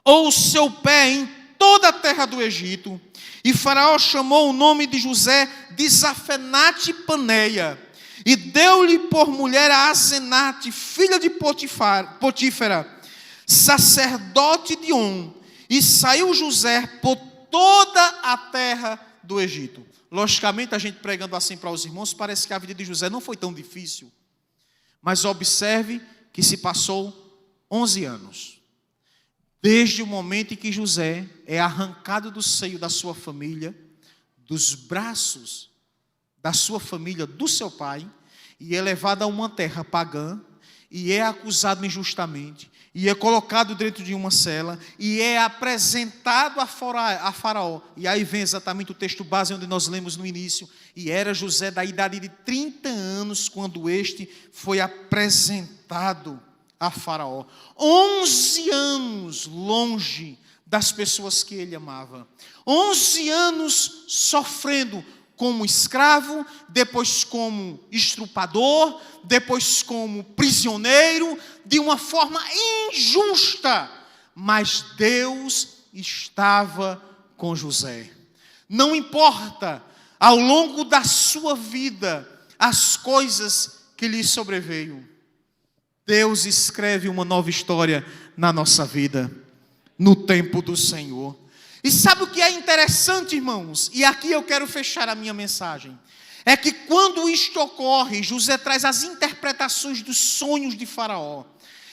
ou o seu pé em toda a terra do Egito. E Faraó chamou o nome de José de Zafenate Paneia, e deu-lhe por mulher a Asenate, filha de Potífera, sacerdote de On. E saiu José por toda a terra do Egito. Logicamente, a gente pregando assim para os irmãos, parece que a vida de José não foi tão difícil. Mas observe que se passou 11 anos. Desde o momento em que José é arrancado do seio da sua família, dos braços da sua família, do seu pai, e é levado a uma terra pagã, e é acusado injustamente, e é colocado dentro de uma cela, e é apresentado a Faraó. E aí vem exatamente o texto base onde nós lemos no início. E era José da idade de 30 anos quando este foi apresentado a Faraó. 11 anos longe das pessoas que ele amava. 11 anos sofrendo como escravo, depois como estrupador, depois como prisioneiro, de uma forma injusta. Mas Deus estava com José. Não importa, ao longo da sua vida, as coisas que lhe sobreveio, Deus escreve uma nova história na nossa vida, no tempo do Senhor. E sabe o que é interessante, irmãos? E aqui eu quero fechar a minha mensagem. É que quando isto ocorre, José traz as interpretações dos sonhos de Faraó.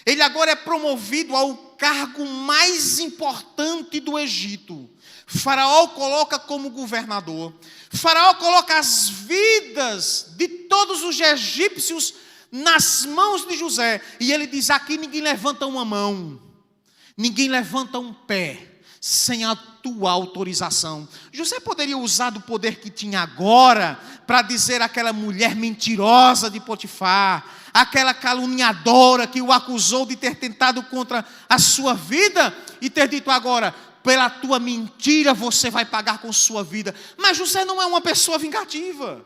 Ele agora é promovido ao cargo mais importante do Egito. Faraó coloca como governador. Faraó coloca as vidas de todos os egípcios nas mãos de José. E ele diz: aqui ninguém levanta uma mão, ninguém levanta um pé sem a tua autorização. José poderia usar do poder que tinha agora para dizer àquela mulher mentirosa de Potifar, aquela caluniadora que o acusou de ter tentado contra a sua vida, e ter dito agora: pela tua mentira você vai pagar com sua vida. Mas José não é uma pessoa vingativa.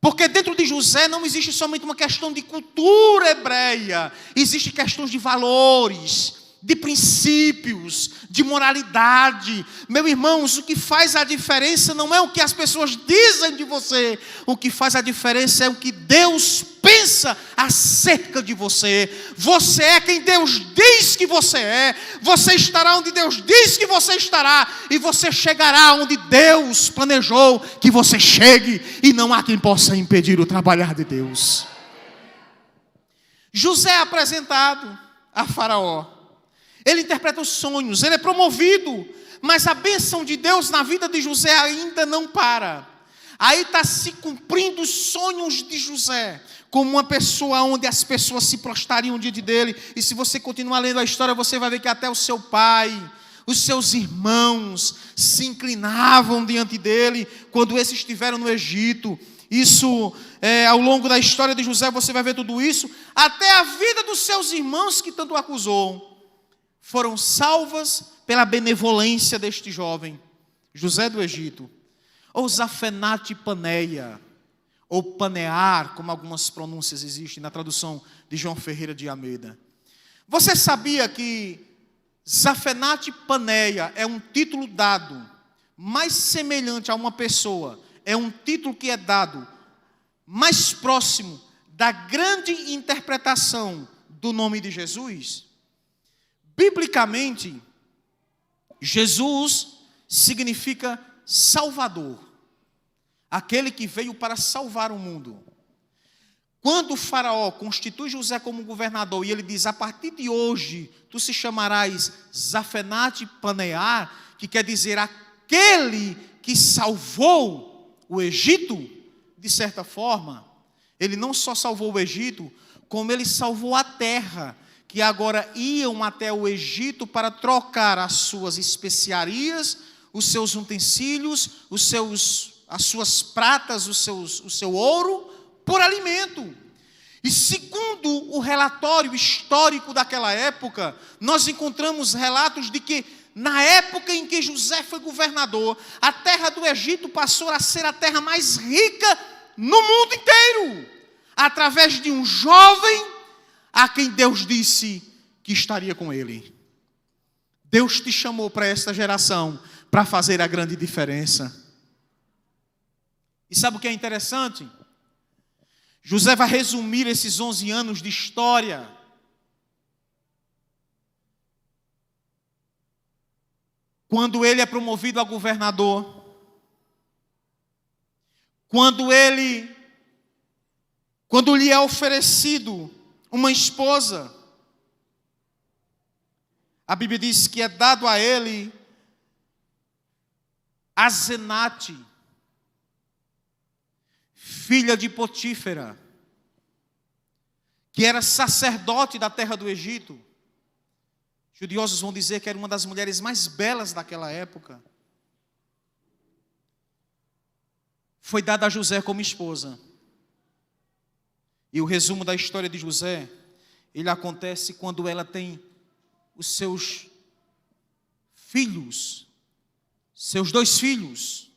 Porque dentro de José não existe somente uma questão de cultura hebreia, existe questões de valores, de princípios, de moralidade. Meu irmãos, o que faz a diferença não é o que as pessoas dizem de você, o que faz a diferença é o que Deus pensa acerca de você. Você é quem Deus diz que você é, você estará onde Deus diz que você estará, e você chegará onde Deus planejou que você chegue, e não há quem possa impedir o trabalhar de Deus. José é apresentado a Faraó. Ele interpreta os sonhos, ele é promovido, mas a bênção de Deus na vida de José ainda não para. Aí está se cumprindo os sonhos de José, como uma pessoa onde as pessoas se prostrariam diante dele. E se você continuar lendo a história, você vai ver que até o seu pai, os seus irmãos se inclinavam diante dele quando esses estiveram no Egito. Isso, ao longo da história de José, você vai ver tudo isso. Até a vida dos seus irmãos que tanto o acusou foram salvas pela benevolência deste jovem, José do Egito, ou Zafenate Paneia, ou Panear, como algumas pronúncias existem na tradução de João Ferreira de Almeida. Você sabia que Zafenate Paneia é um título dado, mais semelhante a uma pessoa, é um título que é dado mais próximo da grande interpretação do nome de Jesus? Biblicamente, Jesus significa Salvador, aquele que veio para salvar o mundo. Quando o Faraó constitui José como governador e ele diz: a partir de hoje tu se chamarás Zafenate Panear, que quer dizer aquele que salvou o Egito, de certa forma, ele não só salvou o Egito, como ele salvou a terra, que agora iam até o Egito para trocar as suas especiarias, os seus utensílios, as suas pratas, o seu ouro, por alimento. E segundo o relatório histórico daquela época, nós encontramos relatos de que, na época em que José foi governador, a terra do Egito passou a ser a terra mais rica no mundo inteiro, através de um jovem a quem Deus disse que estaria com ele. Deus te chamou para esta geração para fazer a grande diferença. E sabe o que é interessante? José vai resumir esses 11 anos de história quando ele é promovido a governador, quando lhe é oferecido uma esposa. A Bíblia diz que é dado a ele Asenate, filha de Potífera, que era sacerdote da terra do Egito. Estudiosos vão dizer que era uma das mulheres mais belas daquela época. Foi dada a José como esposa. E o resumo da história de José, ele acontece quando ela tem os seus filhos, seus 2 filhos.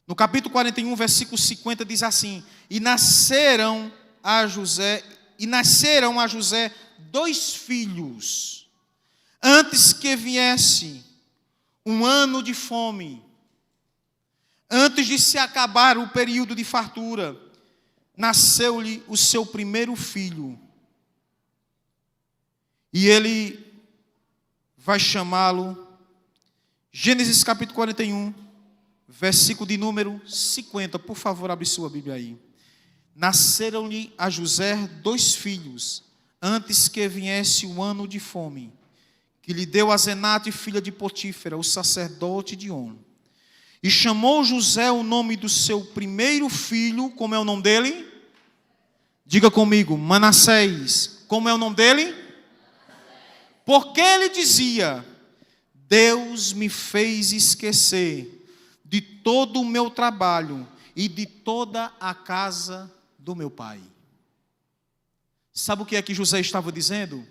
No capítulo 41, versículo 50, diz assim: E nasceram a José 2 filhos, antes que viesse um ano de fome, antes de se acabar o período de fartura, nasceu-lhe o seu primeiro filho, e ele vai chamá-lo, Gênesis capítulo 41, versículo de número 50, por favor, abre sua Bíblia aí. Nasceram-lhe a José 2 filhos, antes que viesse o ano de fome, que lhe deu a Asenate, filha de Potífera, o sacerdote de On. E chamou José o nome do seu primeiro filho, como é o nome dele? Diga comigo, Manassés. Como é o nome dele? Porque ele dizia: Deus me fez esquecer de todo o meu trabalho e de toda a casa do meu pai. Sabe o que é que José estava dizendo?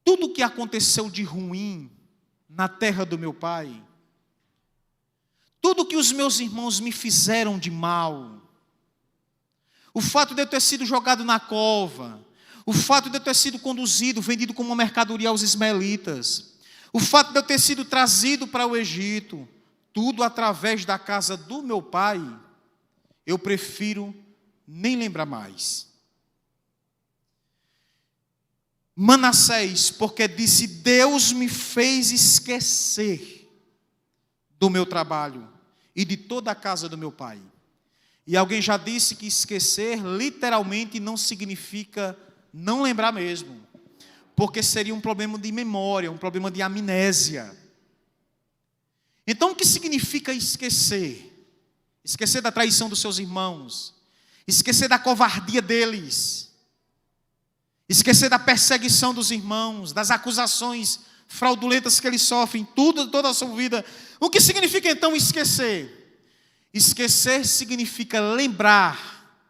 Tudo o que aconteceu de ruim na terra do meu pai, tudo que os meus irmãos me fizeram de mal, o fato de eu ter sido jogado na cova, o fato de eu ter sido conduzido, vendido como uma mercadoria aos ismaelitas, o fato de eu ter sido trazido para o Egito, tudo através da casa do meu pai, eu prefiro nem lembrar mais. Manassés, porque disse: Deus me fez esquecer do meu trabalho e de toda a casa do meu pai. E alguém já disse que esquecer literalmente não significa não lembrar mesmo, porque seria um problema de memória, um problema de amnésia. Então o que significa esquecer? Esquecer da traição dos seus irmãos, esquecer da covardia deles, esquecer da perseguição dos irmãos, das acusações fraudulentas que eles sofrem, toda a sua vida. O que significa então esquecer? Esquecer significa lembrar,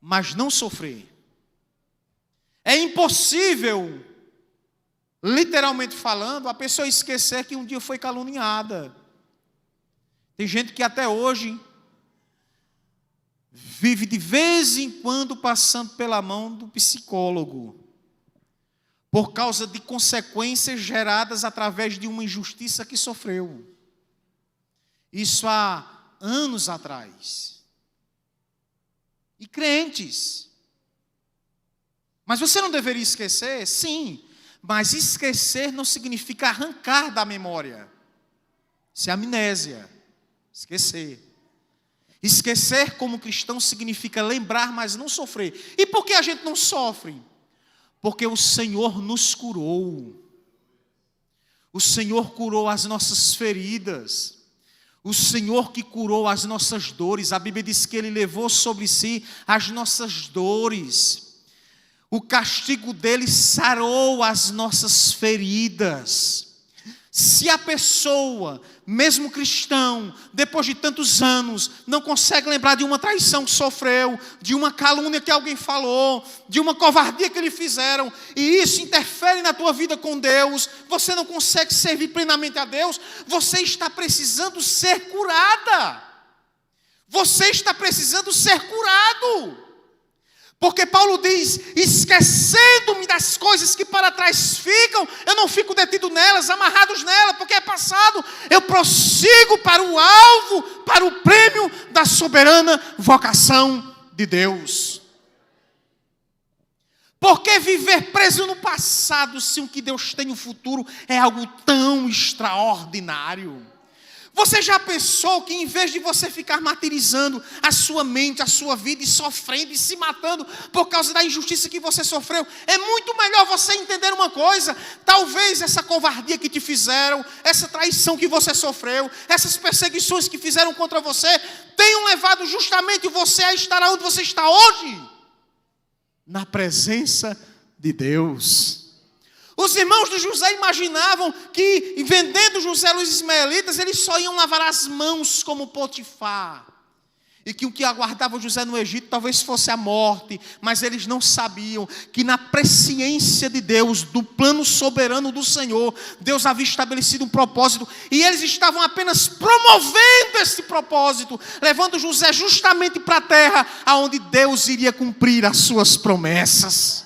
mas não sofrer. É impossível, literalmente falando, a pessoa esquecer que um dia foi caluniada. Tem gente que até hoje vive de vez em quando passando pela mão do psicólogo, por causa de consequências geradas através de uma injustiça que sofreu. Isso há anos atrás. E crentes. Mas você não deveria esquecer? Sim, mas esquecer não significa arrancar da memória. Isso é amnésia. Esquecer. Esquecer como cristão significa lembrar, mas não sofrer. E por que a gente não sofre? Porque o Senhor nos curou. O Senhor curou as nossas feridas. O Senhor que curou as nossas dores. A Bíblia diz que Ele levou sobre si as nossas dores. O castigo dele sarou as nossas feridas. Se a pessoa, mesmo cristão, depois de tantos anos, não consegue lembrar de uma traição que sofreu, de uma calúnia que alguém falou, de uma covardia que lhe fizeram, e isso interfere na tua vida com Deus, você não consegue servir plenamente a Deus, você está precisando ser curada. Você está precisando ser curado. Porque Paulo diz: esquecendo-me das coisas que para trás ficam, eu não fico detido nelas, amarrados nelas, porque é passado, eu prossigo para o alvo, para o prêmio da soberana vocação de Deus. Porque viver preso no passado, se o que Deus tem no futuro é algo tão extraordinário? Você já pensou que em vez de você ficar martirizando a sua mente, a sua vida e sofrendo e se matando por causa da injustiça que você sofreu, é muito melhor você entender uma coisa: talvez essa covardia que te fizeram, essa traição que você sofreu, essas perseguições que fizeram contra você, tenham levado justamente você a estar onde você está hoje, na presença de Deus. Os irmãos de José imaginavam que, vendendo José aos ismaelitas, eles só iam lavar as mãos como Potifar. E que o que aguardava José no Egito talvez fosse a morte. Mas eles não sabiam que na presciência de Deus, do plano soberano do Senhor, Deus havia estabelecido um propósito. E eles estavam apenas promovendo esse propósito, levando José justamente para a terra, onde Deus iria cumprir as suas promessas.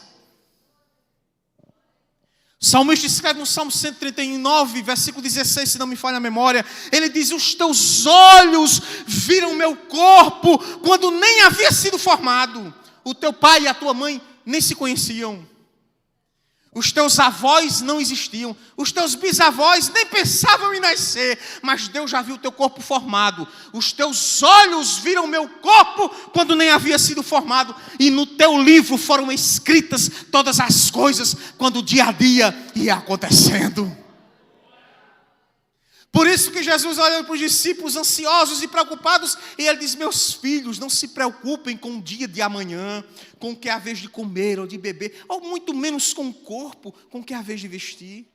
O salmista escreve no Salmo 139, versículo 16, se não me falha a memória. Ele diz: os teus olhos viram meu corpo quando nem havia sido formado. O teu pai e a tua mãe nem se conheciam. Os teus avós não existiam, os teus bisavós nem pensavam em nascer, mas Deus já viu o teu corpo formado. Os teus olhos viram o meu corpo quando nem havia sido formado, e no teu livro foram escritas todas as coisas quando o dia a dia ia acontecendo. Por isso que Jesus olha para os discípulos ansiosos e preocupados, e ele diz: meus filhos, não se preocupem com o dia de amanhã, com o que é a vez de comer ou de beber, ou muito menos com o corpo, com o que é a vez de vestir.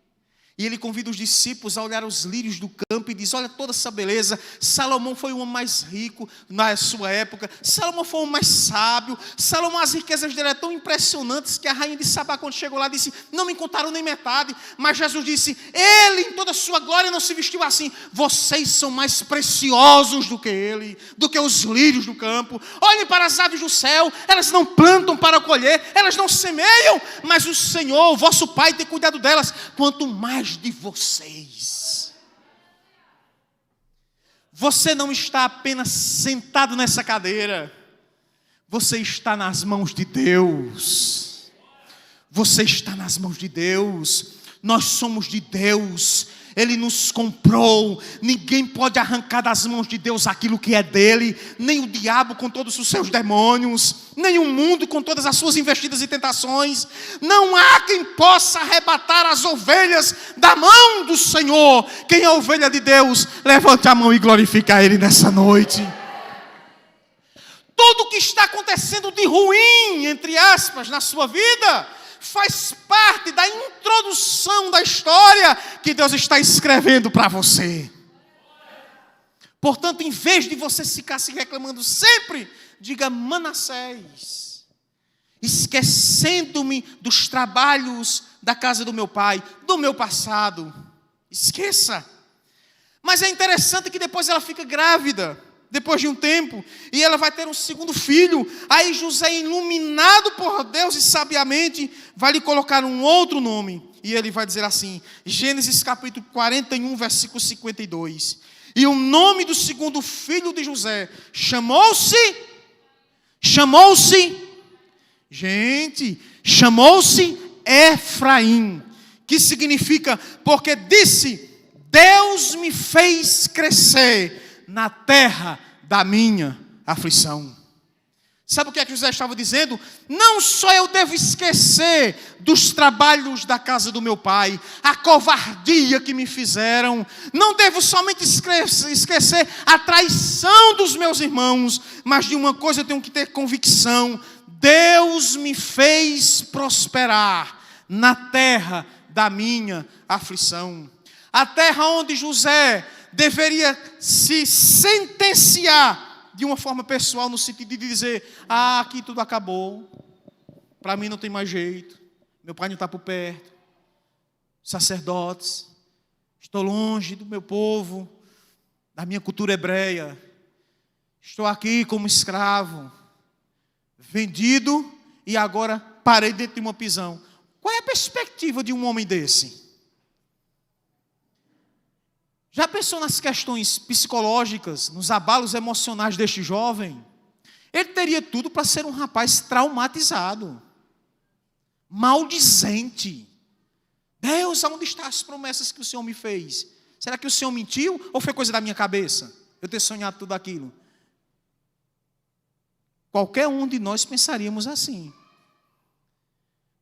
E ele convida os discípulos a olhar os lírios do campo e diz: olha toda essa beleza. Salomão foi o homem mais rico na sua época. Salomão foi o mais sábio. Salomão, as riquezas dele eram tão impressionantes que a rainha de Sabá, quando chegou lá, disse: não me contaram nem metade. Mas Jesus disse: ele em toda a sua glória não se vestiu assim. Vocês são mais preciosos do que ele, do que os lírios do campo. Olhem para as aves do céu, elas não plantam para colher, elas não semeiam, mas o Senhor, o vosso Pai, tem cuidado delas. Quanto mais de vocês. Você não está apenas sentado nessa cadeira, você está nas mãos de Deus. Você está nas mãos de Deus. Nós somos de Deus. Ele nos comprou. Ninguém pode arrancar das mãos de Deus aquilo que é dele. Nem o diabo com todos os seus demônios. Nem o mundo com todas as suas investidas e tentações. Não há quem possa arrebatar as ovelhas da mão do Senhor. Quem é a ovelha de Deus, levante a mão e glorifique a Ele nessa noite. Tudo o que está acontecendo de ruim, entre aspas, na sua vida, faz parte da introdução da história que Deus está escrevendo para você. Portanto, em vez de você ficar se reclamando sempre, diga: Manassés, esquecendo-me dos trabalhos da casa do meu pai, do meu passado. Esqueça. Mas é interessante que depois ela fica grávida, depois de um tempo, e ela vai ter um segundo filho. Aí José, iluminado por Deus e sabiamente, vai lhe colocar um outro nome. E ele vai dizer assim, Gênesis capítulo 41, versículo 52. E o nome do segundo filho de José chamou-se, Efraim, que significa, porque disse: Deus me fez crescer na terra da minha aflição. Sabe o que é que José estava dizendo? Não só eu devo esquecer dos trabalhos da casa do meu pai, a covardia que me fizeram, não devo somente esquecer a traição dos meus irmãos, mas de uma coisa eu tenho que ter convicção: Deus me fez prosperar na terra da minha aflição. A terra onde José deveria se sentenciar de uma forma pessoal, no sentido de dizer: aqui tudo acabou, para mim não tem mais jeito, meu pai não está por perto, sacerdotes, estou longe do meu povo, da minha cultura hebreia, estou aqui como escravo, vendido, e agora parei dentro de uma prisão. Qual é a perspectiva de um homem desse? Já pensou nas questões psicológicas, nos abalos emocionais deste jovem? Ele teria tudo para ser um rapaz traumatizado, maldizente. Deus, aonde estão as promessas que o Senhor me fez? Será que o Senhor mentiu ou foi coisa da minha cabeça? Eu ter sonhado tudo aquilo. Qualquer um de nós pensaríamos assim.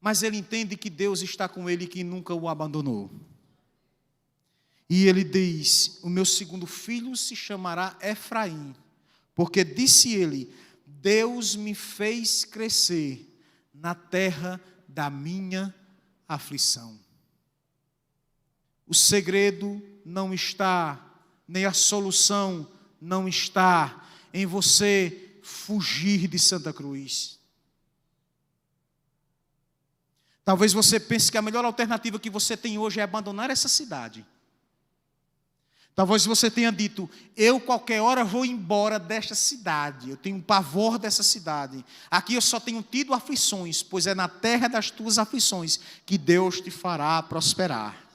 Mas ele entende que Deus está com ele e que nunca o abandonou. E ele diz: o meu segundo filho se chamará Efraim, porque disse ele: Deus me fez crescer na terra da minha aflição. O segredo não está, nem a solução não está em você fugir de Santa Cruz. Talvez você pense que a melhor alternativa que você tem hoje é abandonar essa cidade. Talvez você tenha dito: eu qualquer hora vou embora desta cidade, eu tenho pavor dessa cidade. Aqui eu só tenho tido aflições, pois é na terra das tuas aflições que Deus te fará prosperar.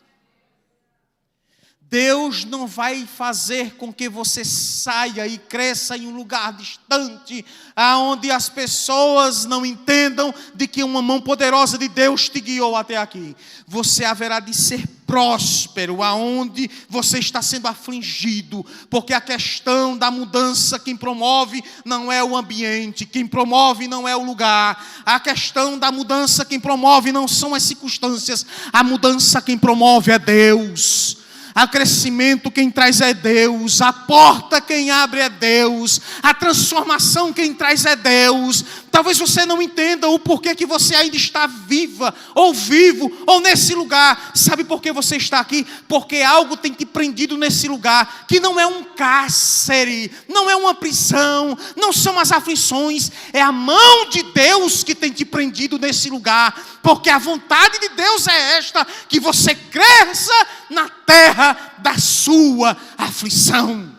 Deus não vai fazer com que você saia e cresça em um lugar distante, aonde as pessoas não entendam de que uma mão poderosa de Deus te guiou até aqui. Você haverá de ser próspero aonde você está sendo afligido, porque a questão da mudança, quem promove não é o ambiente, quem promove não é o lugar. A questão da mudança, quem promove não são as circunstâncias, a mudança quem promove é Deus. O crescimento quem traz é Deus, a porta quem abre é Deus, a transformação quem traz é Deus. Talvez você não entenda o porquê que você ainda está viva, ou vivo, ou nesse lugar. Sabe por que você está aqui? Porque algo tem te prendido nesse lugar, que não é um cárcere, não é uma prisão, não são as aflições, é a mão de Deus que tem te prendido nesse lugar, porque a vontade de Deus é esta, que você cresça na terra da sua aflição.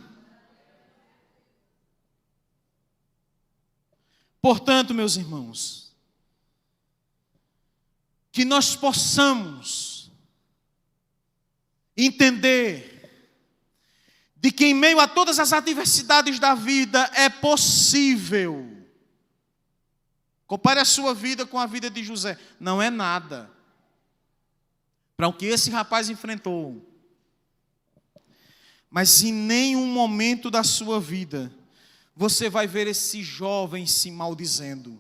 Portanto, meus irmãos, que nós possamos entender de que em meio a todas as adversidades da vida é possível. Compare a sua vida com a vida de José. Não é nada para o que esse rapaz enfrentou. Mas em nenhum momento da sua vida você vai ver esse jovem se maldizendo.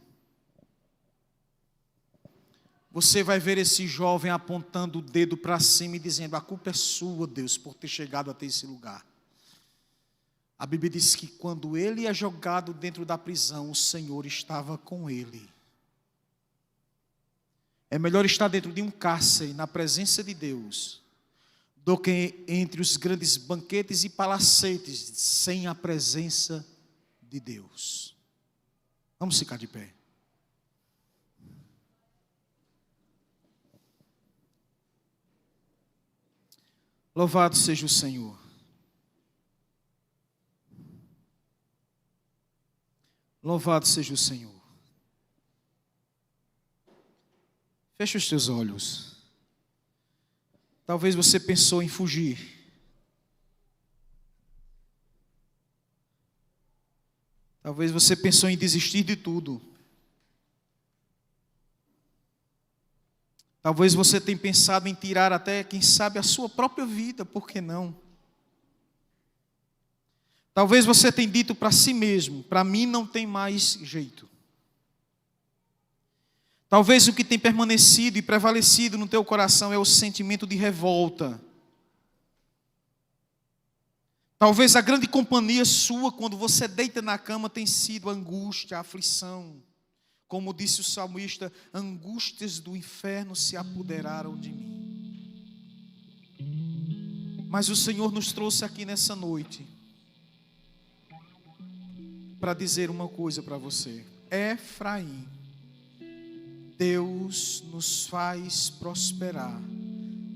Você vai ver esse jovem apontando o dedo para cima e dizendo: a culpa é sua, Deus, por ter chegado até esse lugar. A Bíblia diz que quando ele é jogado dentro da prisão, o Senhor estava com ele. É melhor estar dentro de um cárcere, na presença de Deus, do que entre os grandes banquetes e palacetes, sem a presença de Deus. Vamos ficar de pé. Louvado seja o Senhor. Louvado seja o Senhor. Feche os teus olhos. Talvez você pensou em fugir. Talvez você pensou em desistir de tudo. Talvez você tenha pensado em tirar até, quem sabe, a sua própria vida, por que não? Talvez você tenha dito para si mesmo: para mim não tem mais jeito. Talvez o que tem permanecido e prevalecido no teu coração é o sentimento de revolta. Talvez a grande companhia sua, quando você deita na cama, tem sido a angústia, a aflição. Como disse o salmista: angústias do inferno se apoderaram de mim. Mas o Senhor nos trouxe aqui nessa noite para dizer uma coisa para você: Efraim, Deus nos faz prosperar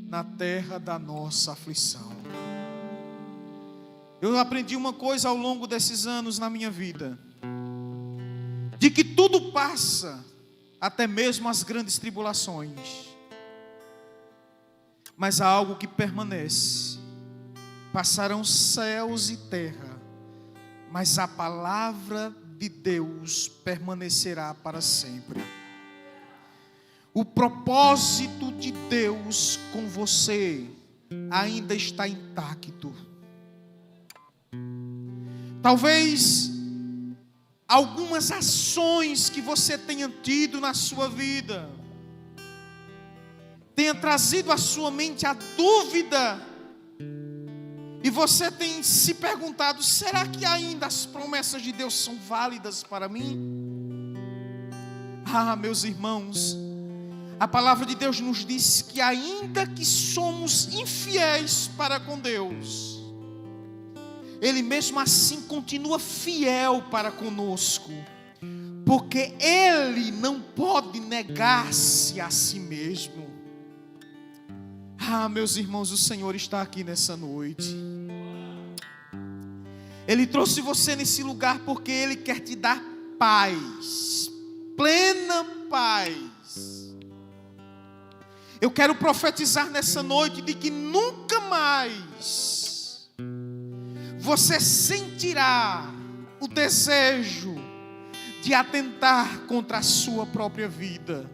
na terra da nossa aflição. Eu aprendi uma coisa ao longo desses anos na minha vida: de que tudo passa, até mesmo as grandes tribulações, mas há algo que permanece. Passarão céus e terra, mas a palavra de Deus permanecerá para sempre. O propósito de Deus com você ainda está intacto. Talvez algumas ações que você tenha tido na sua vida tenha trazido à sua mente a dúvida, e você tem se perguntado: será que ainda as promessas de Deus são válidas para mim? Ah, meus irmãos, a palavra de Deus nos diz que ainda que somos infiéis para com Deus, Ele mesmo assim continua fiel para conosco, porque Ele não pode negar-se a si mesmo. Ah, meus irmãos, o Senhor está aqui nessa noite. Ele trouxe você nesse lugar porque Ele quer te dar paz, plena paz. Eu quero profetizar nessa noite de que nunca mais mais você sentirá o desejo de atentar contra a sua própria vida.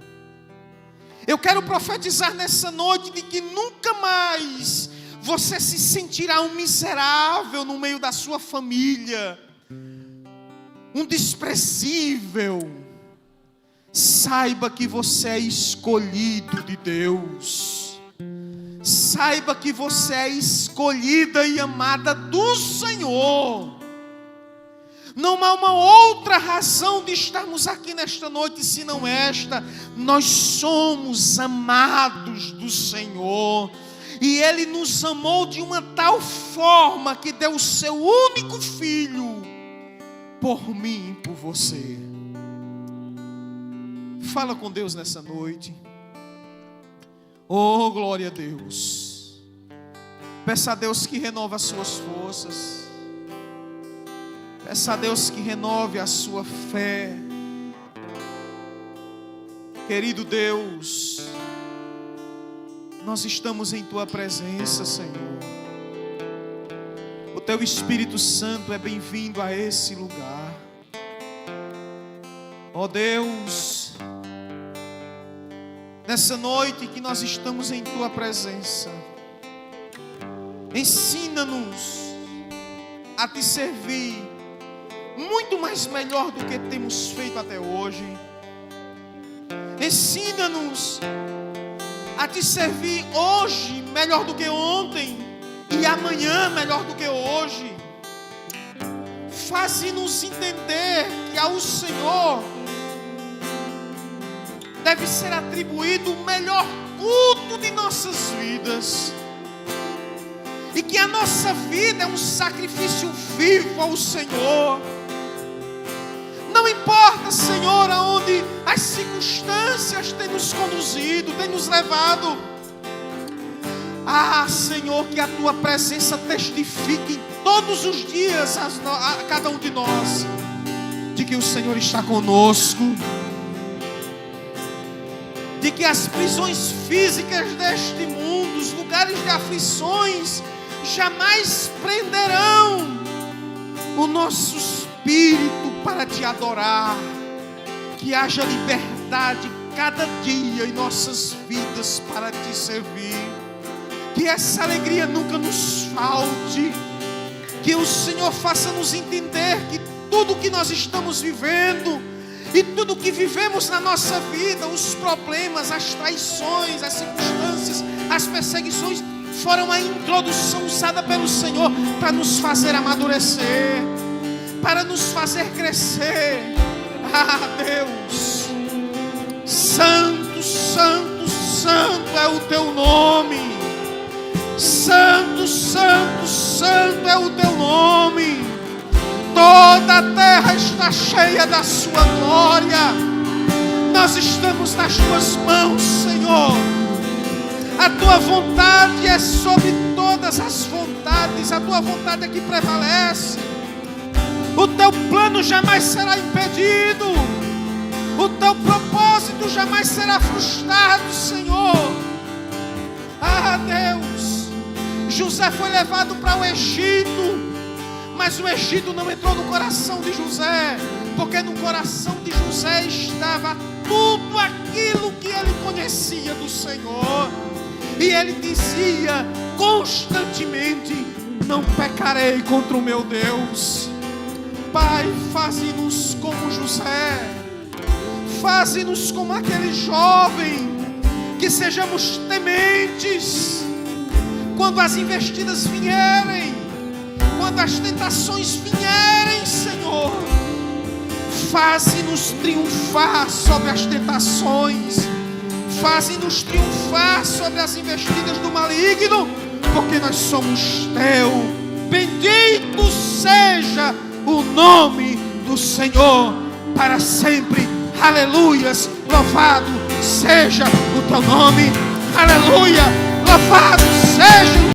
Eu quero profetizar nessa noite de que nunca mais você se sentirá um miserável no meio da sua família, um desprezível. Saiba que você é escolhido de Deus. Saiba que você é escolhida e amada do Senhor. Não há uma outra razão de estarmos aqui nesta noite senão esta. Nós somos amados do Senhor. E Ele nos amou de uma tal forma que deu o seu único filho por mim e por você. Fala com Deus nessa noite. Oh, glória a Deus. Peça a Deus que renove as suas forças. Peça a Deus que renove a sua fé. Querido Deus, nós estamos em Tua presença, Senhor. O Teu Espírito Santo é bem-vindo a esse lugar. Ó Deus, nessa noite que nós estamos em Tua presença, ensina-nos a Te servir muito mais melhor do que temos feito até hoje. Ensina-nos a Te servir hoje melhor do que ontem e amanhã melhor do que hoje. Faze-nos entender que ao Senhor deve ser atribuído o melhor culto de nossas vidas. E que a nossa vida é um sacrifício vivo ao Senhor. Não importa, Senhor, aonde as circunstâncias têm nos conduzido, têm nos levado. Ah, Senhor, que a Tua presença testifique todos os dias a cada um de nós de que o Senhor está conosco. De que as prisões físicas deste mundo, os lugares de aflições, jamais prenderão o nosso espírito para Te adorar. Que haja liberdade cada dia em nossas vidas para Te servir. Que essa alegria nunca nos falte. Que o Senhor faça-nos entender que tudo que nós estamos vivendo e tudo que vivemos na nossa vida, os problemas, as traições, as circunstâncias, as perseguições, foram a introdução usada pelo Senhor para nos fazer amadurecer, para nos fazer crescer. Ah, Deus, Santo, Santo, Santo é o Teu nome. Santo, Santo, Santo é o Teu nome. Toda a terra está cheia da Sua glória. Nós estamos nas Tuas mãos, Senhor. A Tua vontade é sobre todas as vontades. A Tua vontade é que prevalece. O Teu plano jamais será impedido. O Teu propósito jamais será frustrado, Senhor. Ah, Deus, José foi levado para o Egito, mas o Egito não entrou no coração de José, porque no coração de José estava tudo aquilo que ele conhecia do Senhor. E ele dizia constantemente: não pecarei contra o meu Deus. Pai, faze-nos como José, faze-nos como aquele jovem, que sejamos tementes quando as investidas vierem, quando as tentações vierem, Senhor. Faze-nos triunfar sobre as tentações, faze-nos triunfar sobre as investidas do maligno, porque nós somos Teu. Bendito seja o nome do Senhor para sempre. Aleluias, louvado seja o Teu nome. Aleluia, louvado seja